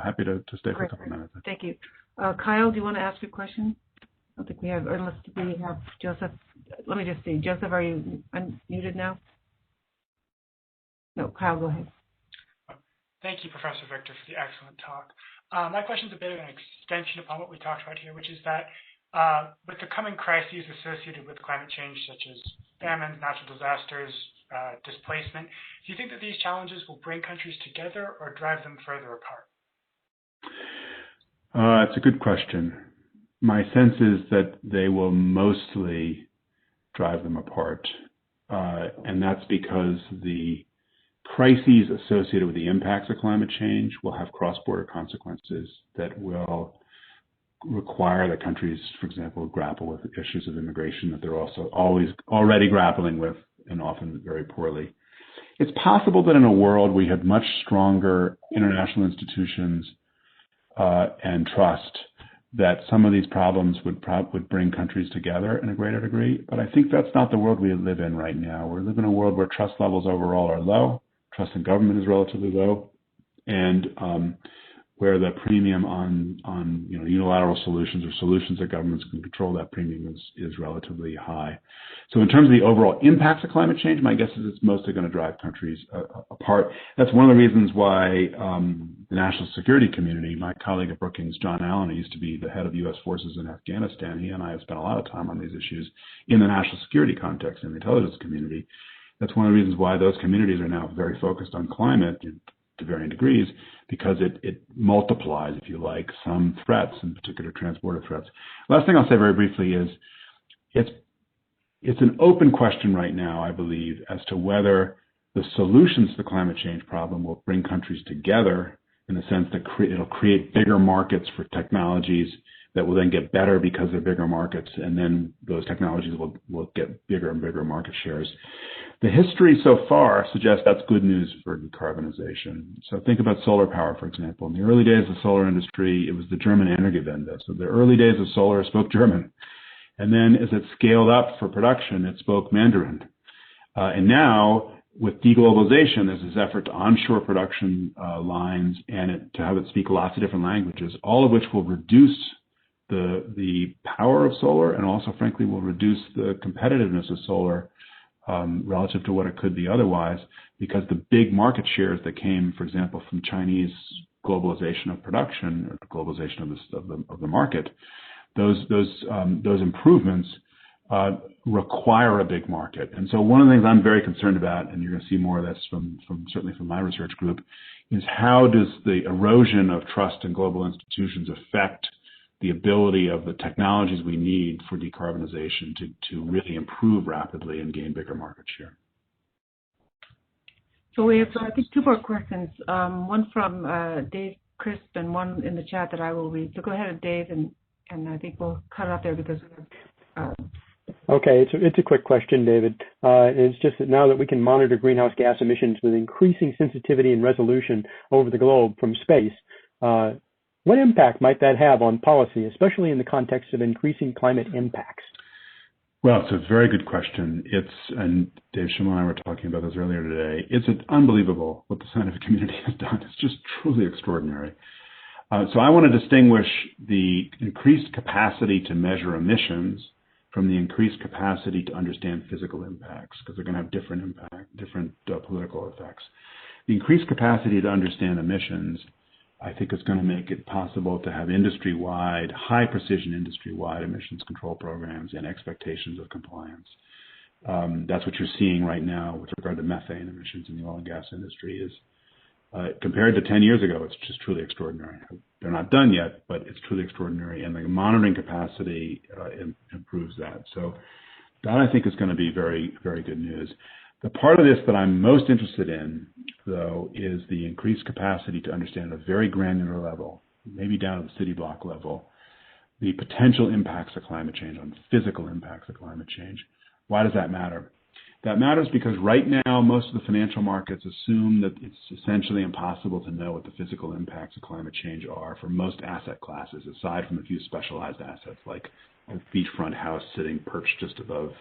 B: happy to stay for a couple minutes.
C: Thank you. Kyle, do you want to ask your question? I don't think we have, unless we have Joseph. Let me just see. Joseph, are you unmuted now? No, Kyle, go ahead.
H: Thank you, Professor Victor, for the excellent talk. My question is a bit of an extension upon what we talked about here, which is that with the coming crises associated with climate change, such as famines, natural disasters, displacement, do you think that these challenges will bring countries together or drive them further apart?
B: It's a good question. My sense is that they will mostly drive them apart. And that's because the crises associated with the impacts of climate change will have cross-border consequences that will require that countries, for example, grapple with issues of immigration that they're also already grappling with, and often very poorly. It's possible that in a world we had much stronger international institutions and trust, that some of these problems would bring countries together in a greater degree. But I think that's not the world we live in right now. We live in a world where trust levels overall are low, trust in government is relatively low, and where the premium on unilateral solutions or solutions that governments can control, that premium is relatively high. So in terms of the overall impacts of climate change, my guess is it's mostly going to drive countries apart. That's one of the reasons why the national security community, my colleague at Brookings, John Allen, who used to be the head of U.S. forces in Afghanistan, he and I have spent a lot of time on these issues in the national security context in the intelligence community. That's one of the reasons why those communities are now very focused on climate to varying degrees, because it multiplies, if you like, some threats, in particular transborder threats. Last thing I'll say very briefly is it's an open question right now, I believe, as to whether the solutions to the climate change problem will bring countries together in the sense that it'll create bigger markets for technologies that will then get better because they're bigger markets, and then those technologies will get bigger and bigger market shares. The history so far suggests that's good news for decarbonization. So think about solar power, for example. In the early days of the solar industry, it was the German Energiewende. So the early days of solar spoke German. And then as it scaled up for production, it spoke Mandarin. And now, with deglobalization, there's this effort to onshore production lines and to have it speak lots of different languages, all of which will reduce the power of solar, and also, frankly, will reduce the competitiveness of solar relative to what it could be otherwise, because the big market shares that came, for example, from Chinese globalization of production, or globalization of the market, those improvements require a big market. And so one of the things I'm very concerned about, and you're going to see more of this certainly from my research group, is how does the erosion of trust in global institutions affect the ability of the technologies we need for decarbonization to really improve rapidly and gain bigger market share.
C: So we have, I think, 2 more questions. One from Dave Crisp and one in the chat that I will read. So go ahead, Dave, and I think we'll cut it off there because we have
I: Okay, it's a quick question, David. It's just that now that we can monitor greenhouse gas emissions with increasing sensitivity and resolution over the globe from space, what impact might that have on policy, especially in the context of increasing climate impacts?
B: Well, it's a very good question. And Dave Schimmel and I were talking about this earlier today. It's unbelievable what the scientific community has done. It's just truly extraordinary. So I want to distinguish the increased capacity to measure emissions from the increased capacity to understand physical impacts, because they're going to have different political effects. The increased capacity to understand emissions, I think, is going to make it possible to have industry-wide, high-precision industry-wide emissions control programs and expectations of compliance. That's what you're seeing right now with regard to methane emissions in the oil and gas industry. Is compared to 10 years ago, it's just truly extraordinary. They're not done yet, but it's truly extraordinary, and the monitoring capacity improves that. So that, I think, is going to be very, very good news. The part of this that I'm most interested in, though, is the increased capacity to understand at a very granular level, maybe down to the city block level, the potential impacts of climate change, on physical impacts of climate change. Why does that matter? That matters because right now, most of the financial markets assume that it's essentially impossible to know what the physical impacts of climate change are for most asset classes, aside from a few specialized assets like a beachfront house sitting perched just above,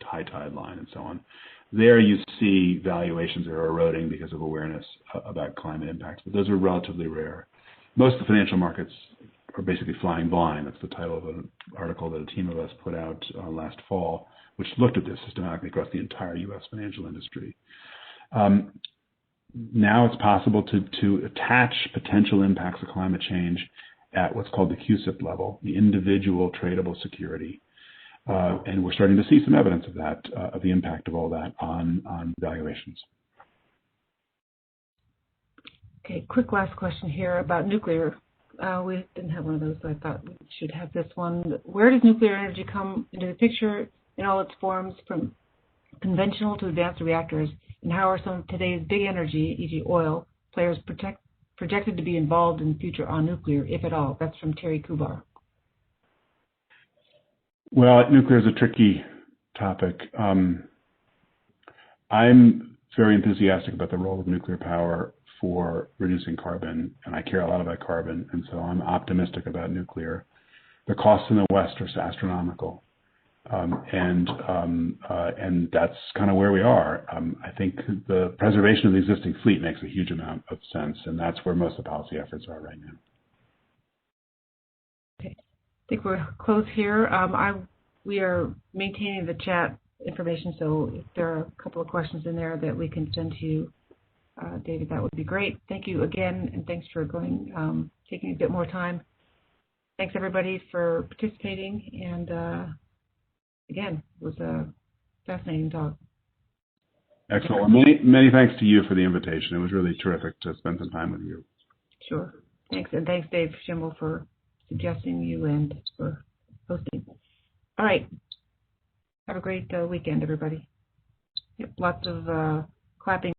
B: high tide line and so on. There you see valuations that are eroding because of awareness about climate impacts, but those are relatively rare. Most of the financial markets are basically flying blind. That's the title of an article that a team of us put out last fall, which looked at this systematically across the entire U.S. financial industry. Now it's possible to attach potential impacts of climate change at what's called the CUSIP level, the individual tradable security. And we're starting to see some evidence of that, of the impact of all that on valuations.
C: Okay, quick last question here about nuclear. We didn't have one of those, so I thought we should have this one. Where does nuclear energy come into the picture in all its forms, from conventional to advanced reactors, and how are some of today's big energy, e.g. oil, players projected to be involved in the future on nuclear, if at all? That's from Terry Kubar.
B: Well, nuclear is a tricky topic. I'm very enthusiastic about the role of nuclear power for reducing carbon, and I care a lot about carbon, and so I'm optimistic about nuclear. The costs in the West are astronomical. And that's kind of where we are. I think the preservation of the existing fleet makes a huge amount of sense, and that's where most of the policy efforts are right now.
C: Okay, I think we're close here. We are maintaining the chat information, so if there are a couple of questions in there that we can send to you, David, that would be great. Thank you again, and thanks for taking a bit more time. Thanks, everybody, for participating, and again, it was a fascinating talk.
B: Excellent. Well, many thanks to you for the invitation. It was really terrific to spend some time with you.
C: Sure. Thanks. And thanks, Dave Schimmel, for suggesting you and for hosting. All right. Have a great weekend, everybody. Yep, lots of clapping.